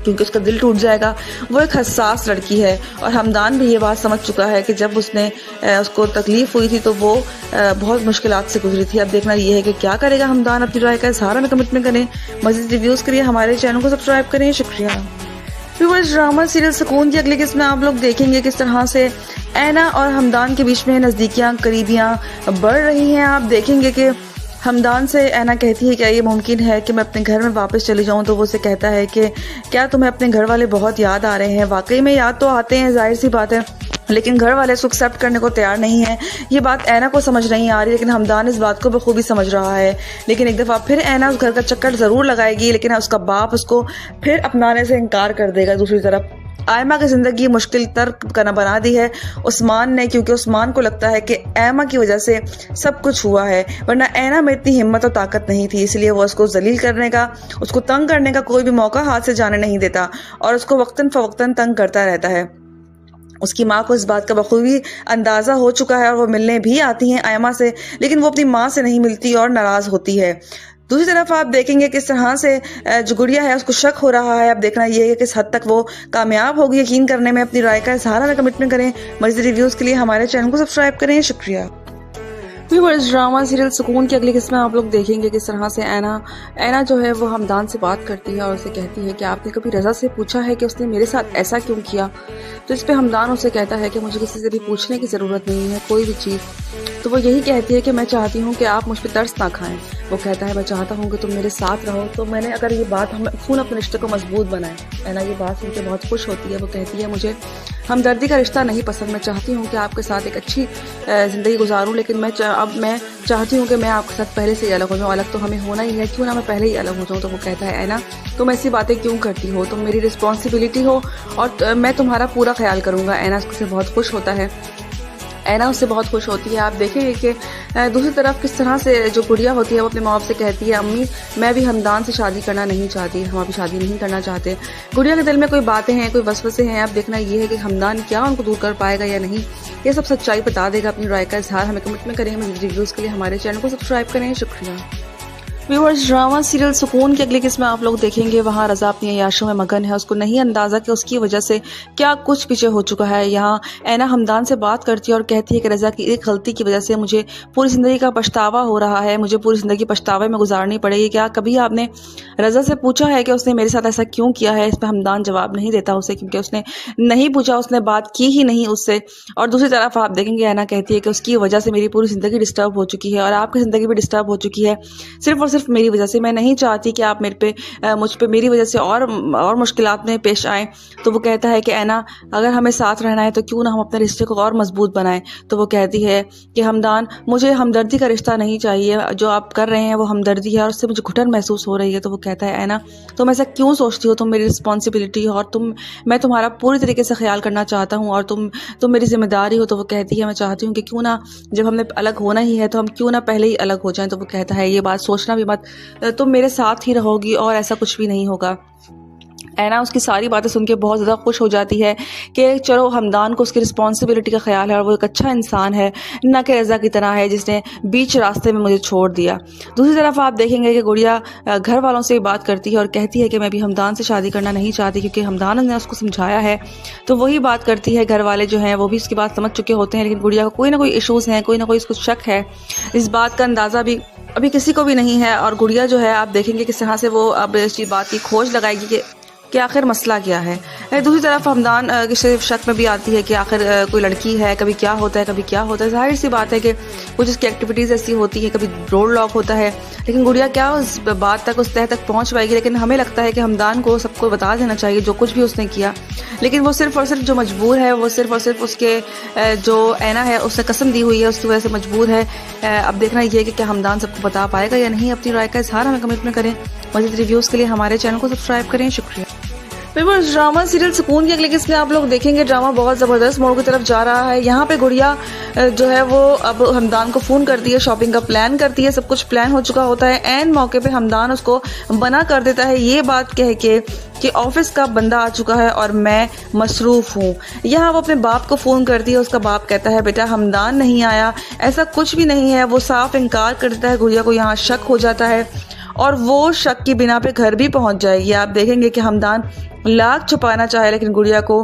क्योंकि उसका दिल टूट जाएगा। वो एक हसास लड़की है और हमदान भी ये बात समझ चुका है कि जब उसको तकलीफ़ हुई थी तो वो बहुत मुश्किलात से गुजरी थी। अब देखना ये है कि क्या करेगा हमदान। अपनी राय का इजहार हमें कमेंट में करें। मज़ीद रिव्यूज़ के लिए हमारे चैनल को सब्सक्राइब करें। शुक्रिया। ड्रामा सीरियल सुकून की अगली किस्त में आप लोग देखेंगे किस तरह से ऐना और हमदान के बीच में नज़दीकियाँ करीबियाँ बढ़ रही हैं। आप देखेंगे कि हमदान से ऐना कहती है क्या ये मुमकिन है कि मैं अपने घर में वापस चली जाऊं, तो वो उसे कहता है कि क्या तुम्हें अपने घर वाले बहुत याद आ रहे हैं। वाकई में याद तो आते हैं, जाहिर सी बात है, लेकिन घर वाले इसको एक्सेप्ट करने को तैयार नहीं है। ये बात ऐना को समझ नहीं आ रही, लेकिन हमदान इस बात को बखूबी समझ रहा है। लेकिन एक दफ़ा फिर ऐना उस घर का चक्कर ज़रूर लगाएगी, लेकिन उसका बाप उसको फिर अपनाने से इनकार कर देगा। दूसरी तरफ आयमा की ज़िंदगी मुश्किल तर बना दी है उस्मान ने, क्योंकि उस्मान को लगता है कि ऐमा की वजह से सब कुछ हुआ है, वरना ऐना में इतनी हिम्मत और ताकत नहीं थी। इसलिए वो उसको जलील करने का, उसको तंग करने का कोई भी मौका हाथ से जाने नहीं देता और उसको वक्तन फ़वक्तन तंग करता रहता है। उसकी माँ को इस बात का बखूबी अंदाज़ा हो चुका है और वो मिलने भी आती हैं आयमा से, लेकिन वो अपनी माँ से नहीं मिलती और नाराज़ होती है। दूसरी तरफ आप देखेंगे किस तरह से जो गुड़िया है उसको शक हो रहा है। अब देखना ये है कि किस हद तक वो कामयाब होगी यकीन करने में। अपनी राय का इजहार हमें कमेंट में करें। मज़ीद रिव्यूज़ के लिए हमारे चैनल को सब्सक्राइब करें। शुक्रिया। ड्रामा सीरियल सुकून की अगली किस्त में आप लोग देखेंगे किस तरह से ऐना जो है वो हमदान से बात करती है और उसे कहती है कि आपने कभी रज़ा से पूछा है कि उसने मेरे साथ ऐसा क्यों किया। तो इस पे हमदान उसे कहता है कि मुझे किसी से भी पूछने की ज़रूरत नहीं है कोई भी चीज़। तो वो यही कहती है कि मैं चाहती हूँ कि आप मुझ पर तरस ना खाएं। वो कहता है मैं चाहता हूँ कि तुम मेरे साथ रहो। तो मैंने अगर ये बात हम खून अपने रिश्ते को मजबूत बनाए। ऐना ये बात सुन के बहुत खुश होती है। वो कहती है मुझे हमदर्दी का रिश्ता नहीं पसंद, मैं चाहती हूँ कि आपके साथ एक अच्छी ज़िंदगी गुजारूँ, लेकिन मैं चाहती हूँ कि मैं आपके साथ पहले से ही अलग हो जाऊँ। अलग तो हमें होना ही है, क्यों ना मैं पहले ही अलग हो जाऊँ। तो वो कहता है ऐना तुम ऐसी बातें क्यों करती हो, तुम मेरी रिस्पॉन्सिबिलिटी हो और मैं तुम्हारा पूरा ख्याल करूँगा। ऐना उससे बहुत खुश होता है ऐना उससे बहुत खुश होती है। आप देखेंगे कि दूसरी तरफ किस तरह से जो गुड़िया होती है वो अपने माँ बाप से कहती है, अम्मी मैं भी हमदान से शादी करना नहीं चाहती, हम अभी शादी नहीं करना चाहते। गुड़िया के दिल में कोई बातें हैं, कोई वसवसे हैं। अब देखना ये है कि हमदान क्या उनको दूर कर पाएगा या नहीं, ये सब सच्चाई बता देगा। अपनी राय का इजहार हमें कमेंट में करें। मज़ीद रिव्यूज़ के लिए हमारे चैनल को सब्सक्राइब करें। शुक्रिया। व्यूअर्स, ड्रामा सीरियल सुकून की अगली किस्त में आप लोग देखेंगे वहाँ रज़ा अपनी अय्याशों में मगन है। उसको नहीं अंदाज़ा कि उसकी वजह से क्या कुछ पीछे हो चुका है। यहाँ ऐना हमदान से बात करती है और कहती है कि रज़ा की एक गलती की वजह से मुझे पूरी ज़िंदगी का पछतावा हो रहा है, मुझे पूरी ज़िंदगी पछतावे में गुजारनी पड़ेगी। क्या कभी आपने रज़ा से पूछा है कि उसने मेरे साथ ऐसा क्यों किया है? इस पर हमदान जवाब नहीं देता उसे, क्योंकि उसने नहीं पूछा, उसने बात की ही नहीं उससे। और दूसरी तरफ आप देखेंगे ऐना कहती है कि उसकी वजह से मेरी पूरी ज़िंदगी डिस्टर्ब हो चुकी है और आपकी ज़िंदगी भी डिस्टर्ब हो चुकी है, सिर्फ और सिर्फ मेरी वजह से। मैं नहीं चाहती कि आप मुझ पे मेरी वजह से और मुश्किलात में पेश आएँ। तो वो कहता है कि ऐना अगर हमें साथ रहना है तो क्यों ना हम अपने रिश्ते को और मजबूत बनाएं। तो वो कहती है कि हमदान मुझे हमदर्दी का रिश्ता नहीं चाहिए, जो आप कर रहे हैं वो हमदर्दी है और उससे मुझे घुटन महसूस हो रही है। तो वो कहता है ऐना तुम ऐसा क्यों सोचती हो, तुम मेरी रिस्पॉन्सिबिलिटी हो और मैं तुम्हारा पूरी तरीके से ख्याल करना चाहता हूँ और तुम मेरी जिम्मेदारी हो। तो वो कहती है मैं चाहती हूँ कि क्यों ना जब हमने अलग होना ही है तो हम क्यों ना पहले ही अलग हो जाएं। तो वो कहता है ये बात सोचना भी मत, तुम मेरे साथ ही रहोगी और ऐसा कुछ भी नहीं होगा। ऐना उसकी सारी बातें सुन के बहुत ज़्यादा खुश हो जाती है कि चलो हमदान को उसकी रिस्पॉन्सिबिलिटी का ख्याल है और वो एक अच्छा इंसान है, न कि रज़ा की तरह है जिसने बीच रास्ते में मुझे छोड़ दिया। दूसरी तरफ आप देखेंगे कि गुड़िया घर वालों से बात करती है और कहती है कि मैं भी हमदान से शादी करना नहीं चाहती, क्योंकि हमदान ने उसको समझाया है। तो वही बात करती है, घर वाले जो हैं वो भी उसकी बात समझ चुके होते हैं, लेकिन गुड़िया को कोई ना कोई इशूज़ हैं, कोई ना कोई उसको शक है। इस बात का अंदाज़ा भी अभी किसी को भी नहीं है और गुड़िया जो है आप देखेंगे किस तरह से वो अब इस बात की खोज लगाएगी कि आखिर मसला क्या है। दूसरी तरफ हमदान की सिर्फ शक में भी आती है कि आखिर कोई लड़की है, कभी क्या होता है कभी क्या होता है। जाहिर सी बात है कि कुछ इसकी एक्टिविटीज़ ऐसी होती है, कभी रोड लॉक होता है, लेकिन गुड़िया क्या उस बात तक उस तह तक पहुंच पाएगी। लेकिन हमें लगता है कि हमदान को सबको बता देना चाहिए जो कुछ भी उसने किया, लेकिन वो सिर्फ और सिर्फ जो मजबूर है, वो सिर्फ और सिर्फ उसके जो ऐना है उसने कसम दी हुई है उसकी वजह से मजबूर है। अब देखना ये है कि क्या हमदान सबको बता पाएगा या नहीं। अपनी राय का इजहार हमें कमेंट में करें। मज़ीद रिव्यूज़ के लिए हमारे चैनल को सब्सक्राइब करें। शुक्रिया। व्यूअर्स, ड्रामा सीरियल सुकून की अगली किस्त में आप लोग देखेंगे ड्रामा बहुत ज़बरदस्त मोड़ की तरफ जा रहा है। यहाँ पे गुड़िया जो है वो अब हमदान को फ़ोन करती है, शॉपिंग का प्लान करती है, सब कुछ प्लान हो चुका होता है। एन मौके पे हमदान उसको मना कर देता है ये बात कह के कि ऑफिस का बंदा आ चुका है और मैं मसरूफ़ हूँ। यहाँ वो अपने बाप को फ़ोन करती है, उसका बाप कहता है बेटा हमदान नहीं आया, ऐसा कुछ भी नहीं है। वो साफ इनकार कर देता है। गुड़िया को यहाँ शक हो जाता है और वो शक की बिना पे घर भी पहुंच जाएगी। आप देखेंगे कि हमदान लाख छुपाना चाहे लेकिन गुड़िया को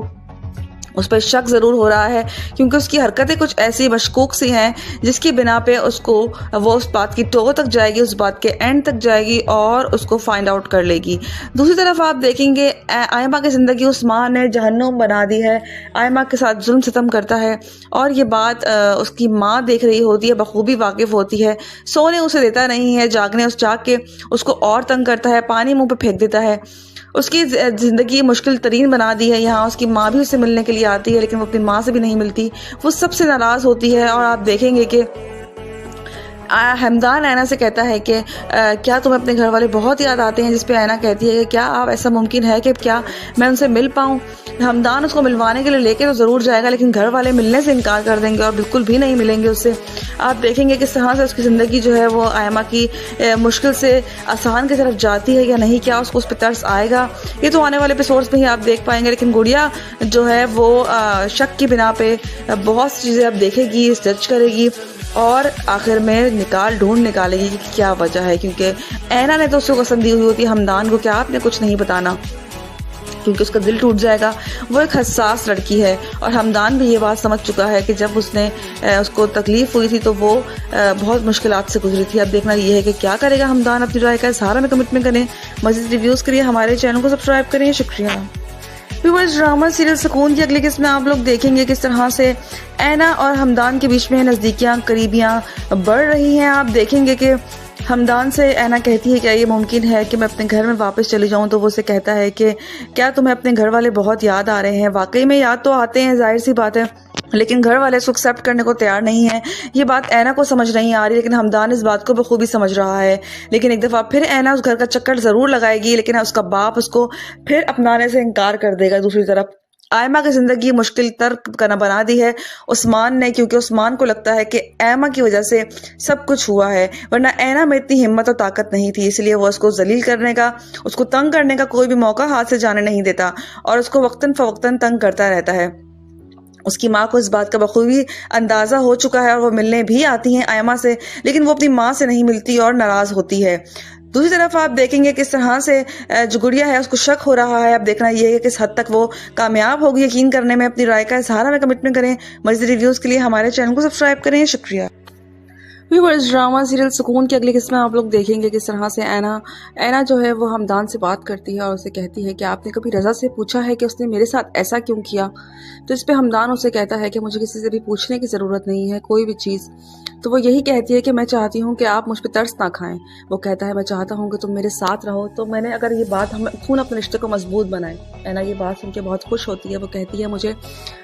उस पर शक ज़रूर हो रहा है, क्योंकि उसकी हरकतें कुछ ऐसी मशकूक सी हैं जिसकी बिना पे उसको वो उस बात की टो तक जाएगी, उस बात के एंड तक जाएगी और उसको फाइंड आउट कर लेगी। दूसरी तरफ आप देखेंगे आयमा की ज़िंदगी उस माँ ने जहन्नुम बना दी है। आयमा के साथ जुल्म सितम करता है और ये बात उसकी माँ देख रही होती है, बखूबी वाकिफ़ होती है। सोने उसे देता नहीं है, जाग के उसको और तंग करता है, पानी मुँह पर फेंक देता है। उसकी ज़िंदगी मुश्किल तरीन बना दी है। यहाँ उसकी माँ भी उससे मिलने के लिए आती है लेकिन वो अपनी माँ से भी नहीं मिलती, वो सबसे नाराज़ होती है। और आप देखेंगे कि हमदान ऐना से कहता है कि क्या तुम्हें अपने घर वाले बहुत याद आते हैं, जिस पे ऐना कहती है कि क्या आप ऐसा मुमकिन है कि क्या मैं उनसे मिल पाऊँ। हमदान उसको मिलवाने के लिए लेके तो ज़रूर जाएगा लेकिन घर वाले मिलने से इनकार कर देंगे और बिल्कुल भी नहीं मिलेंगे उससे। आप देखेंगे किस तरह से उसकी ज़िंदगी जो है वो आयमा की मुश्किल से आसान की तरफ जाती है या नहीं, क्या उसको उस पर तरस आएगा, ये तो आने वाले एपिसोड्स में ही आप देख पाएंगे। लेकिन गुड़िया जो है वो शक की बिना पे बहुत सी चीज़ें अब देखेगी, जज करेगी और आखिर में ढूंढ निकालेगी कि क्या वजह है, क्योंकि ऐना ने तो उसको कसम दी हुई होती है हमदान को कि आपने कुछ नहीं बताना, क्योंकि उसका दिल टूट जाएगा। वो एक हसास लड़की है और हमदान भी ये बात समझ चुका है कि जब उसको तकलीफ हुई थी तो वो बहुत मुश्किलात से गुजरी थी। अब देखना ये है कि क्या करेगा हमदान। अपनी राय का इजहार में कमेंट करें। मज़ीद रिव्यूज़ के लिए हमारे चैनल को सब्सक्राइब करें। शुक्रिया। व्यूअर्स, ड्रामा सीरियल सुकून की अगली किस्त में आप लोग देखेंगे किस तरह से ऐना और हमदान के बीच में नज़दीकियाँ करीबियाँ बढ़ रही हैं। आप देखेंगे कि हमदान से ऐना कहती है क्या ये मुमकिन है कि मैं अपने घर में वापस चली जाऊं, तो वो उसे कहता है कि क्या तुम्हें अपने घर वाले बहुत याद आ रहे हैं। वाकई में याद तो आते हैं, जाहिर सी बात है, लेकिन घर वाले इसको एक्सेप्ट करने को तैयार नहीं है। ये बात ऐना को समझ नहीं आ रही, लेकिन हमदान इस बात को बखूबी समझ रहा है। लेकिन एक दफ़ा फिर ऐना उस घर का चक्कर ज़रूर लगाएगी, लेकिन उसका बाप उसको फिर अपनाने से इनकार कर देगा। दूसरी तरफ आयमा की ज़िंदगी मुश्किल तर करना बना दी है उस्मान ने, क्योंकि उस्मान को लगता है कि ऐमा की वजह से सब कुछ हुआ है, वरना ऐना में इतनी हिम्मत और ताकत नहीं थी। इसलिए वो उसको जलील करने का, उसको तंग करने का कोई भी मौका हाथ से जाने नहीं देता और उसको वक्तन फवक्तन तंग करता रहता है। उसकी माँ को इस बात का बखूबी अंदाज़ा हो चुका है और वो मिलने भी आती हैं आयमा से, लेकिन वो अपनी माँ से नहीं मिलती और नाराज़ होती है। दूसरी तरफ आप देखेंगे किस तरह से जो गुड़िया है उसको शक हो रहा है। अब देखना ये है कि किस हद तक वो कामयाब होगी यकीन करने में। अपनी राय का इजहार हमें कमिटमेंट करें। मज़ीद रिव्यूज़ के लिए हमारे चैनल को सब्सक्राइब करें। शुक्रिया। व्यूअर्स, ड्रामा सीरियल सुकून की अगली किस्म में आप लोग देखेंगे किस तरह से ऐना जो है वो हमदान से बात करती है और उसे कहती है कि आपने कभी रज़ा से पूछा है कि उसने मेरे साथ ऐसा क्यों किया। तो इस पे हमदान उसे कहता है कि मुझे किसी से भी पूछने की ज़रूरत नहीं है कोई भी चीज़। तो वो यही कहती है कि मैं चाहती हूँ कि आप मुझ पर तरस ना खाएं। वो कहता है मैं चाहता हूँ कि तुम मेरे साथ रहो। तो मैंने अगर ये बात हम खून अपने रिश्ते को मजबूत बनाए। ऐना ये बात सुन के बहुत खुश होती है। वो कहती है मुझे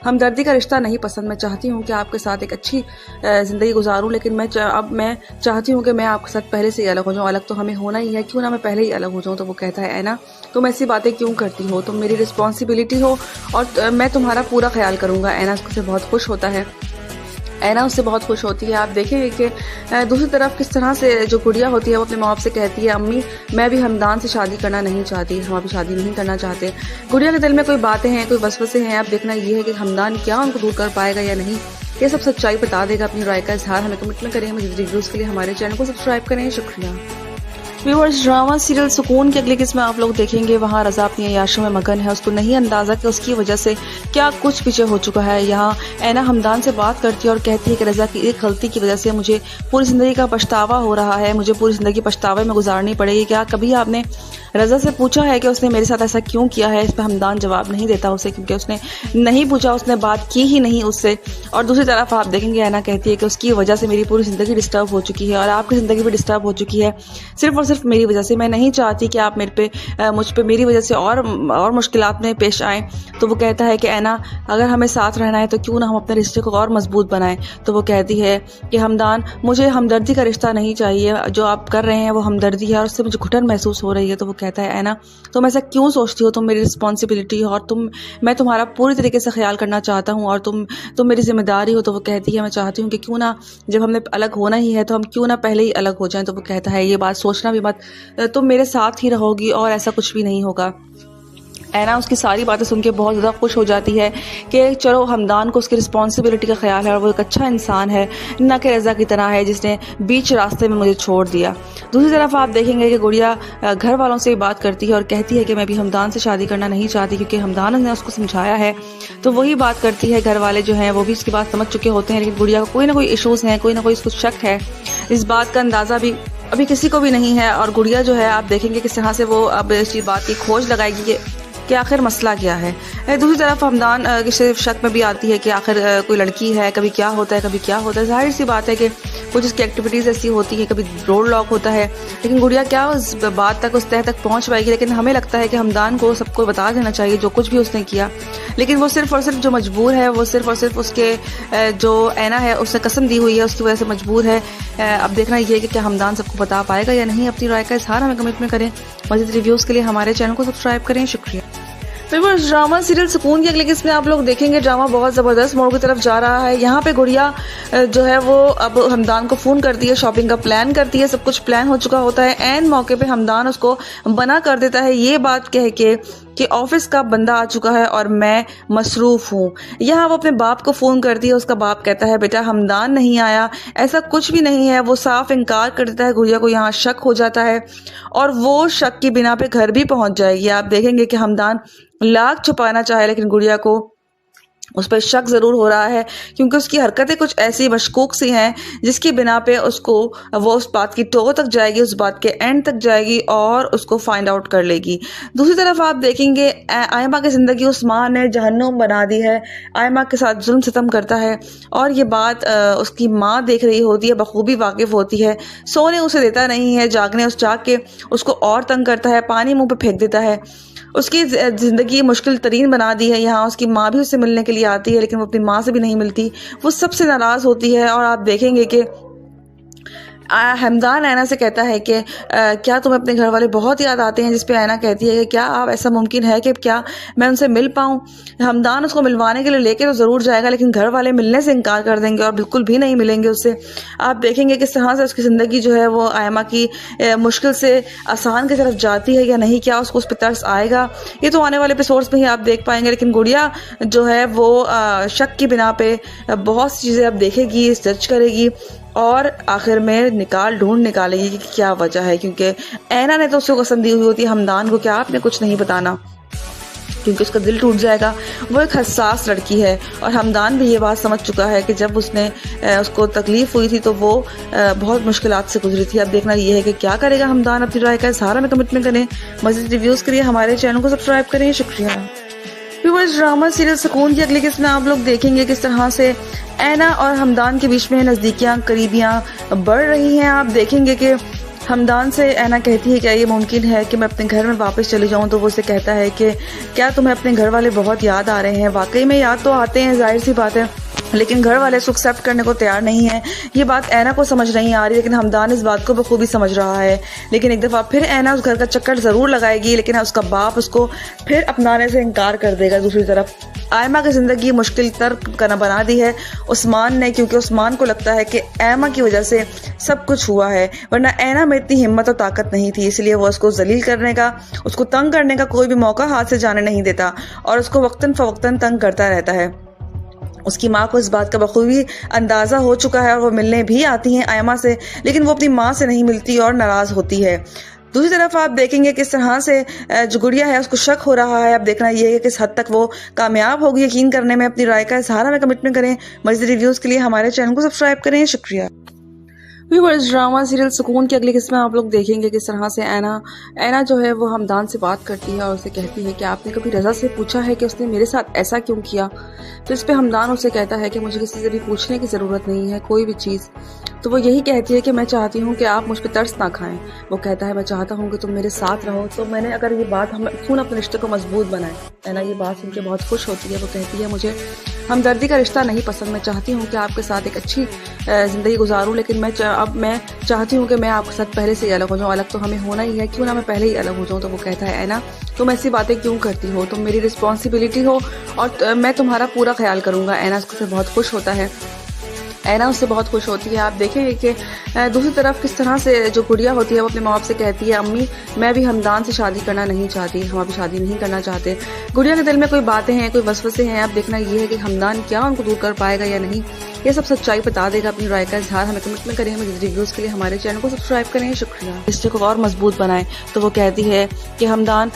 हमदर्दी का रिश्ता नहीं पसंद, मैं चाहती हूँ कि आपके साथ एक अच्छी ज़िंदगी गुजारूँ, लेकिन अब मैं चाहती हूँ कि मैं आपके साथ पहले से ही अलग हो जाऊँ। अलग तो हमें होना ही है, क्यों ना मैं पहले ही अलग हो जाऊँ। तो वो कहता है ऐना तुम ऐसी बातें क्यों करती हो, तुम मेरी रिस्पॉन्सिबिलिटी हो और मैं तुम्हारा पूरा ख्याल करूँगा। ऐना उससे बहुत खुश होता है। ऐना उससे बहुत खुश होती है। आप देखेंगे कि दूसरी तरफ किस तरह से जो गुड़िया होती है वो अपने माँ बाप से कहती है अम्मी मैं भी हमदान से शादी करना नहीं चाहती, हम अभी शादी नहीं करना चाहते। गुड़िया के दिल में कोई बातें हैं, कोई वसवसे हैं। आप देखना ये है कि हमदान क्या उनको दूर कर पाएगा या नहीं, ये सब सच्चाई बता देगा। अपनी राय का इजहार हमें कमिटमेंट करें। मज़ीद रिव्यूज़ के लिए हमारे चैनल को सब्सक्राइब करें। शुक्रिया। व्यूअर्स, ड्रामा सीरियल सुकून की अगली किस्म में आप लोग देखेंगे वहाँ रज़ा अपनी अय्याशों में मगन है। उसको नहीं अंदाज़ा कि उसकी वजह से क्या कुछ पीछे हो चुका है। यहाँ ऐना हमदान से बात करती है और कहती है कि रज़ा की एक गलती की वजह से मुझे पूरी ज़िंदगी का पछतावा हो रहा है, मुझे पूरी ज़िंदगी पछतावे में गुजारनी पड़ेगी। क्या कभी आपने रज़ा से पूछा है कि उसने मेरे साथ ऐसा क्यों किया है? इस पर हमदान जवाब नहीं देता उसे, क्योंकि उसने नहीं पूछा, उसने बात की ही नहीं उससे। और दूसरी तरफ आप देखेंगे ऐना कहती है कि उसकी वजह से मेरी पूरी ज़िंदगी डिस्टर्ब हो चुकी है और आपकी ज़िंदगी भी डिस्टर्ब हो चुकी है सिर्फ और सिर्फ मेरी वजह से। मैं नहीं चाहती कि आप मुझ पे मेरी वजह से और मुश्किलात में पेश आएँ। तो वो कहता है कि ऐना अगर हमें साथ रहना है तो क्यों ना हम अपने रिश्ते को और मजबूत बनाएं। तो वो कहती है कि हमदान मुझे हमदर्दी का रिश्ता नहीं चाहिए, जो आप कर रहे हैं वो हमदर्दी है और उससे मुझे घुटन महसूस हो रही है। तो वो कहता है ऐना तुम ऐसा क्यों सोचती हो, तुम मेरी रिस्पॉन्सिबिलिटी हो और मैं तुम्हारा पूरी तरीके से ख्याल करना चाहता हूँ और तुम मेरी जिम्मेदारी हो। तो वो कहती है मैं चाहती हूँ कि क्यों ना जब हमने अलग होना ही है तो हम क्यों ना पहले ही अलग हो जाएं। तो वो कहता है ये बात सोचना भी मत, तुम मेरे साथ ही रहोगी और ऐसा कुछ भी नहीं होगा। ऐना उसकी सारी बातें सुन के बहुत ज़्यादा खुश हो जाती है कि चलो हमदान को उसकी रिस्पॉन्सिबिलिटी का ख्याल है और वो एक अच्छा इंसान है, ना कि रज़ा की तरह है जिसने बीच रास्ते में मुझे छोड़ दिया। दूसरी तरफ आप देखेंगे कि गुड़िया घर वालों से बात करती है और कहती है कि मैं भी हमदान से शादी करना नहीं चाहती, क्योंकि हमदान ने उसको समझाया है। तो वही बात करती है। घर वाले जो हैं वो भी उसकी बात समझ चुके होते हैं, लेकिन गुड़िया को कोई ना कोई इशूज़ हैं, कोई ना कोई इसको शक है। इस बात का अंदाज़ा भी अभी किसी को भी नहीं है और गुड़िया जो है आप देखेंगे किस तरह से वो अब इस बात की खोज लगाएगी कि आखिर मसला क्या है। दूसरी तरफ हमदान सिर्फ शक में भी आती है कि आखिर कोई लड़की है, कभी क्या होता है कभी क्या होता है। जाहिर सी बात है कि कुछ इसकी एक्टिविटीज़ ऐसी होती हैं, कभी रोड लॉक होता है, लेकिन गुड़िया क्या उस बात तक उस तह तक पहुंच पाएगी। लेकिन हमें लगता है कि हमदान को सबको बता देना चाहिए जो कुछ भी उसने किया, लेकिन वो सिर्फ और सिर्फ जो मजबूर है, वो सिर्फ और सिर्फ उसके जो ऐना है उसने कसम दी हुई है उसकी वजह से मजबूर है। अब देखना ये है कि क्या हमदान सबको बता पाएगा या नहीं। अपनी राय का इजहार हमें कमिटमेंट करें। मज़ीद रिव्यूज़ के लिए हमारे चैनल को सब्सक्राइब करें। शुक्रिया। व्यूअर्स, ड्रामा सीरियल सुकून की अगली किस्म में आप लोग देखेंगे ड्रामा बहुत ज़बरदस्त मोड़ की तरफ जा रहा है। यहाँ पे गुड़िया जो है वो अब हमदान को फ़ोन करती है, शॉपिंग का प्लान करती है, सब कुछ प्लान हो चुका होता है। एन मौके पे हमदान उसको मना कर देता है ये बात कह के कि ऑफिस का बंदा आ चुका है और मैं मसरूफ़ हूँ। यहाँ वो अपने बाप को फ़ोन करती है। उसका बाप कहता है बेटा हमदान नहीं आया, ऐसा कुछ भी नहीं है। वो साफ इनकार कर देता है। गुड़िया को यहाँ शक हो जाता है और वो शक की बिना पे घर भी पहुँच जाएगी। आप देखेंगे कि हमदान लाख छुपाना चाहे लेकिन गुड़िया को उस पर शक ज़रूर हो रहा है, क्योंकि उसकी हरकतें कुछ ऐसी मशकूक सी हैं जिसकी बिना पे वो उस बात की टो तक जाएगी, उस बात के एंड तक जाएगी और उसको फाइंड आउट कर लेगी। दूसरी तरफ आप देखेंगे आयमा की ज़िंदगी उस्मान ने जहन्नुम बना दी है। आयमा के साथ जुल्म सितम करता है और ये बात उसकी माँ देख रही होती है, बखूबी वाकिफ़ होती है। सोने उसे देता नहीं है, जाग के उसको और तंग करता है, पानी मुँह पर फेंक देता है। उसकी ज़िंदगी मुश्किल तरीन बना दी है। यहाँ उसकी माँ भी उससे मिलने के लिए आती है लेकिन वो अपनी माँ से भी नहीं मिलती, वो सबसे नाराज़ होती है। और आप देखेंगे कि हमदान ऐना से कहता है कि क्या तुम्हें अपने घर वाले बहुत याद आते हैं, जिस पे ऐना कहती है कि क्या आप ऐसा मुमकिन है कि क्या मैं उनसे मिल पाऊँ। हमदान उसको मिलवाने के लिए लेके तो ज़रूर जाएगा, लेकिन घर वाले मिलने से इनकार कर देंगे और बिल्कुल भी नहीं मिलेंगे उससे। आप देखेंगे किस तरह से उसकी ज़िंदगी जो है वो आयमा की मुश्किल से आसान की तरफ जाती है या नहीं, क्या उसको उस पर तरस आएगा, ये तो आने वाले एपिसोड्स में ही आप देख पाएंगे। लेकिन गुड़िया जो है वो शक की बिना पे बहुत सी चीज़ें अब देखेगी, सर्च करेगी और आखिर में ढूंढ निकालेगी कि क्या वजह है, क्योंकि ऐना ने तो उसको कसम दी हुई होती है हमदान को कि आपने कुछ नहीं बताना, क्योंकि उसका दिल टूट जाएगा। वो एक हसास लड़की है और हमदान भी ये बात समझ चुका है कि जब उसको तकलीफ हुई थी तो वो बहुत मुश्किलात से गुजरी थी। अब देखना ये है कि क्या करेगा हमदान अपनी राय का इज़हार में कमिटमेंट करें। मज़ीद रिव्यूज़ के लिए हमारे चैनल को सब्सक्राइब करें। शुक्रिया। व्यूअर्स, ड्रामा सीरियल सुकून की अगली किस्त में आप लोग देखेंगे किस तरह से ऐना और हमदान के बीच में नज़दीकियाँ करीबियाँ बढ़ रही हैं। आप देखेंगे कि हमदान से ऐना कहती है क्या ये मुमकिन है कि मैं अपने घर में वापस चली जाऊं, तो वो उसे कहता है कि क्या तुम्हें अपने घर वाले बहुत याद आ रहे हैं। वाकई में याद तो आते हैं, जाहिर सी बात है, लेकिन घर वाले इसको एक्सेप्ट करने को तैयार नहीं है। ये बात ऐना को समझ नहीं आ रही, लेकिन हमदान इस बात को बखूबी समझ रहा है। लेकिन एक दफ़ा फिर ऐना उस घर का चक्कर ज़रूर लगाएगी, लेकिन उसका बाप उसको फिर अपनाने से इनकार कर देगा। दूसरी तरफ आयमा की ज़िंदगी मुश्किल तर करना बना दी है उस्मान ने, क्योंकि उस्मान को लगता है कि ऐमा की वजह से सब कुछ हुआ है, वरना ऐना में इतनी हिम्मत और ताकत नहीं थी। इसलिए वो उसको जलील करने का, उसको तंग करने का कोई भी मौका हाथ से जाने नहीं देता और उसको वक्तन फ़वक्तन तंग करता रहता है। उसकी माँ को इस बात का बखूबी अंदाज़ा हो चुका है और वो मिलने भी आती हैं आयमा से, लेकिन वो अपनी माँ से नहीं मिलती और नाराज़ होती है। दूसरी तरफ आप देखेंगे किस तरह से जो गुड़िया है उसको शक हो रहा है। अब देखना ये है कि किस हद तक वो कामयाब होगी यकीन करने में, अपनी राय का इज़हार में कमिटमेंट करें। मज़ीद रिव्यूज़ के लिए हमारे चैनल को सब्सक्राइब करें। शुक्रिया। व्यूअर्स, ड्रामा सीरियल सुकून की अगली किस्त में आप लोग देखेंगे किस तरह से ऐना जो है वो हमदान से बात करती है और उसे कहती है कि आपने कभी रज़ा से पूछा है कि उसने मेरे साथ ऐसा क्यों किया। तो इस पे हमदान उसे कहता है कि मुझे किसी से भी पूछने की ज़रूरत नहीं है कोई भी चीज़। तो वो यही कहती है कि मैं चाहती हूँ कि आप मुझ पर तरस ना खाएं। वो कहता है मैं चाहता हूँ कि तुम मेरे साथ रहो। तो मैंने अगर ये बात हम क्यों अपने रिश्ते को मजबूत बनाए। ऐना ये बात सुन के बहुत खुश होती है। वो कहती है मुझे हमदर्दी का रिश्ता नहीं पसंद, मैं चाहती हूँ कि आपके साथ एक अच्छी ज़िंदगी गुजारूँ, लेकिन मैं चाहती हूँ कि मैं आपके साथ पहले से ही अलग हो जाऊँ। अलग तो हमें होना ही है, क्यों ना मैं पहले ही अलग हो जाऊँ। तो वो कहता है ऐना तुम ऐसी बातें क्यों करती हो, तुम मेरी रिस्पॉन्सिबिलिटी हो और मैं तुम्हारा पूरा ख्याल करूँगा। ऐना उससे बहुत खुश होता है। ऐना उससे बहुत खुश होती है। आप देखेंगे कि दूसरी तरफ किस तरह से जो गुड़िया होती है वो अपने माँ बाप से कहती है अम्मी मैं भी हमदान से शादी करना नहीं चाहती, हम अभी शादी नहीं करना चाहते। गुड़िया के दिल में कोई बातें हैं, कोई वसवसे हैं। अब देखना ये है कि हमदान क्या उनको दूर कर पाएगा या नहीं, ये सब सच्चाई बता देगा। अपनी राय का इज़हार हमें कमिटमेंट करें। हमें रिव्यूज़ के लिए हमारे चैनल को सब्सक्राइब करें। शुक्रिया। रिश्ते को और मजबूत बनाएं। तो वो कहती है कि हमदान